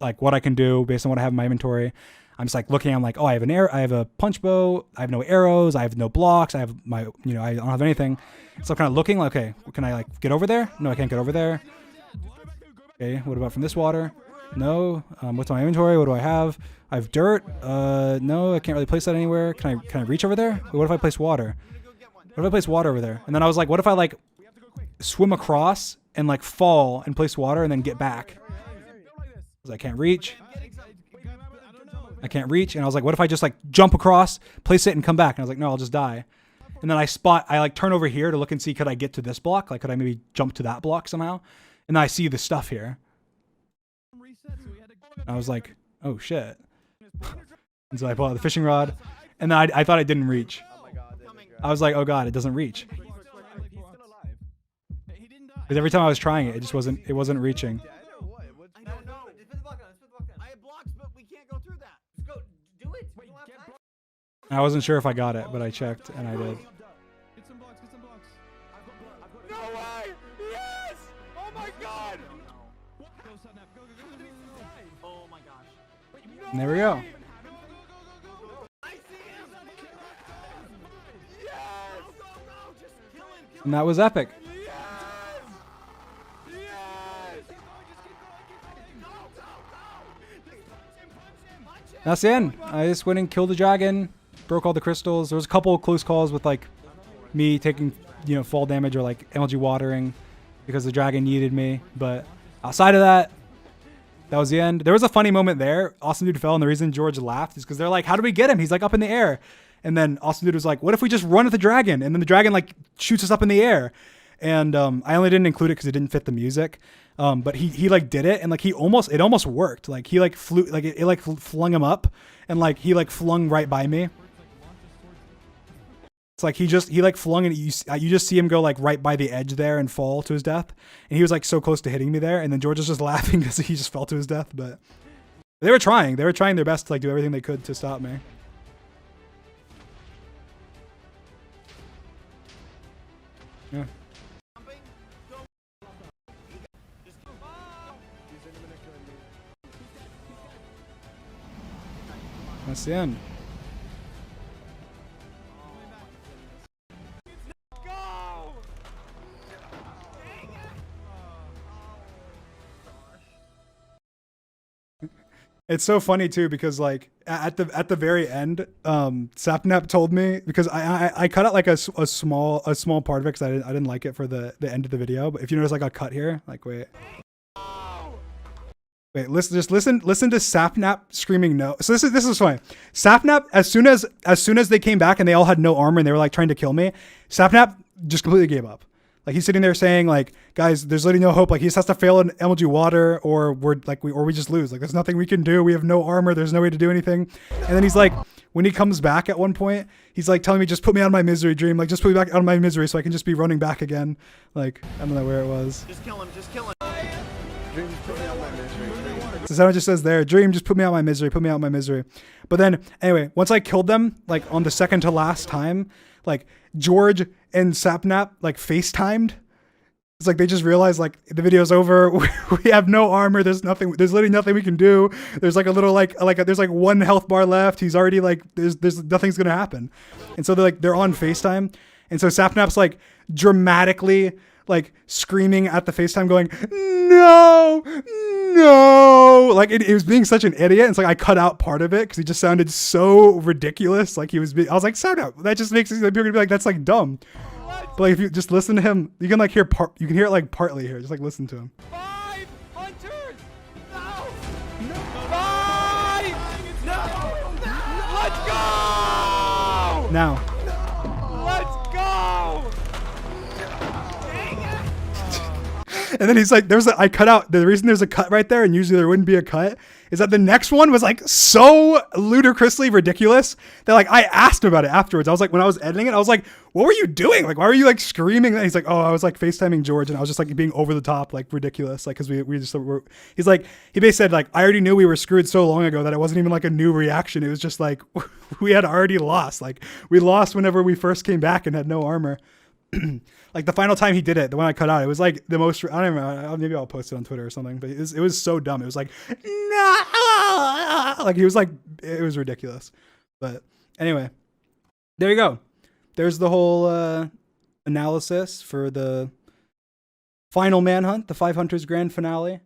like what I can do based on what I have in my inventory. I'm just like looking, I'm like, oh, I have a punch bow. I have no arrows. I have no blocks. I have I don't have anything. So I'm kind of looking like, okay, can I like get over there? No, I can't get over there. Okay, what about from this water? No. What's my inventory? What do I have? I have dirt. No, I can't really place that anywhere. Can I reach over there? What if I place water? What if I place water over there? And then I was like, what if I like swim across and like fall and place water and then get back? Because I can't reach. I can't reach. And I was like, what if I just like jump across, place it, and come back? And I was like, no, I'll just die. And then I like turn over here to look and see, could I get to this block? Like, could I maybe jump to that block somehow? And then I see the stuff here. And I was like, oh shit. And so I pull out the fishing rod, and then I thought it didn't reach. I was like, oh god, it doesn't reach. Because every time I was trying it, it wasn't reaching. I wasn't sure if I got it, but I checked and I did. Get some blocks. No way! Yes! Oh my god! Go, Sapnap. Go. Oh my gosh. And there we go. And that was epic. That's the end. I just went and killed the dragon, broke all the crystals. There was a couple of close calls with like me taking, fall damage or like MLG watering because the dragon needed me. But outside of that, that was the end. There was a funny moment there. Awesome Dude fell, and the reason George laughed is because they're like, how do we get him? He's like up in the air. And then Awesome Dude was like, what if we just run at the dragon? And then the dragon like shoots us up in the air. and I only didn't include it because it didn't fit the music. But he like did it, and like it almost worked. Like he like flew, like it like flung him up, and like he like flung right by me. It's like he like flung, and you just see him go like right by the edge there and fall to his death. And he was like so close to hitting me there, and then George was just laughing because he just fell to his death. But they were trying their best to like do everything they could to stop me. Yeah. That's the end. It's so funny too because like at the very end, Sapnap told me, because I cut out like a small part of it because I didn't like it for the end of the video. But if you notice like a cut here, like wait, listen to Sapnap screaming no. So this is funny. Sapnap, as soon as they came back and they all had no armor and they were like trying to kill me, Sapnap just completely gave up. Like he's sitting there saying like, guys, there's literally no hope. Like he just has to fail an MLG water, or we just lose. Like there's nothing we can do. We have no armor. There's no way to do anything. And then he's like, when he comes back at one point, he's like telling me, just put me out of my misery, Dream. Like just put me back out of my misery so I can just be running back again. Like I don't know where it was. Just kill him. Just kill him. Dream, just put me out of my misery. So someone just says there, Dream, just put me out of my misery. Put me out of my misery. But then anyway, once I killed them, like on the second to last time, like George and Sapnap like FaceTimed. It's like they just realized like the video's over. We have no armor. There's literally nothing we can do. There's like a little there's like one health bar left. He's already like there's nothing's gonna happen. And so they're on FaceTime. And so Sapnap's like dramatically like screaming at the FaceTime going, no, like it was being such an idiot. It's like I cut out part of it because he just sounded so ridiculous. Like I was like, Sapnap, that just makes people gonna be like, that's like dumb. But like if you just listen to him, you can like hear it like partly here. Just like listen to him. 5 hunters! No! No! 5! No! Let's go! Now. Let's go! And then he's like, I cut out, the reason there's a cut right there, and usually there wouldn't be a cut, is that the next one was like so ludicrously ridiculous that like I asked him about it afterwards. I was like, when I was editing it, I was like, what were you doing? Like, why were you like screaming? And he's like, oh, I was like FaceTiming George, and I was just like being over the top, like ridiculous. Like, cause we just were, he's like, he basically said like, I already knew we were screwed so long ago that it wasn't even like a new reaction. It was just like, we had already lost. Like we lost whenever we first came back and had no armor. Like the final time he did it, the one I cut out, it was like the most, I don't know, maybe I'll post it on Twitter or something, but it was so dumb. It was like, no, like he was like, it was ridiculous. But anyway, there you go. There's the whole analysis for the final Manhunt, the 5 Hunters grand finale.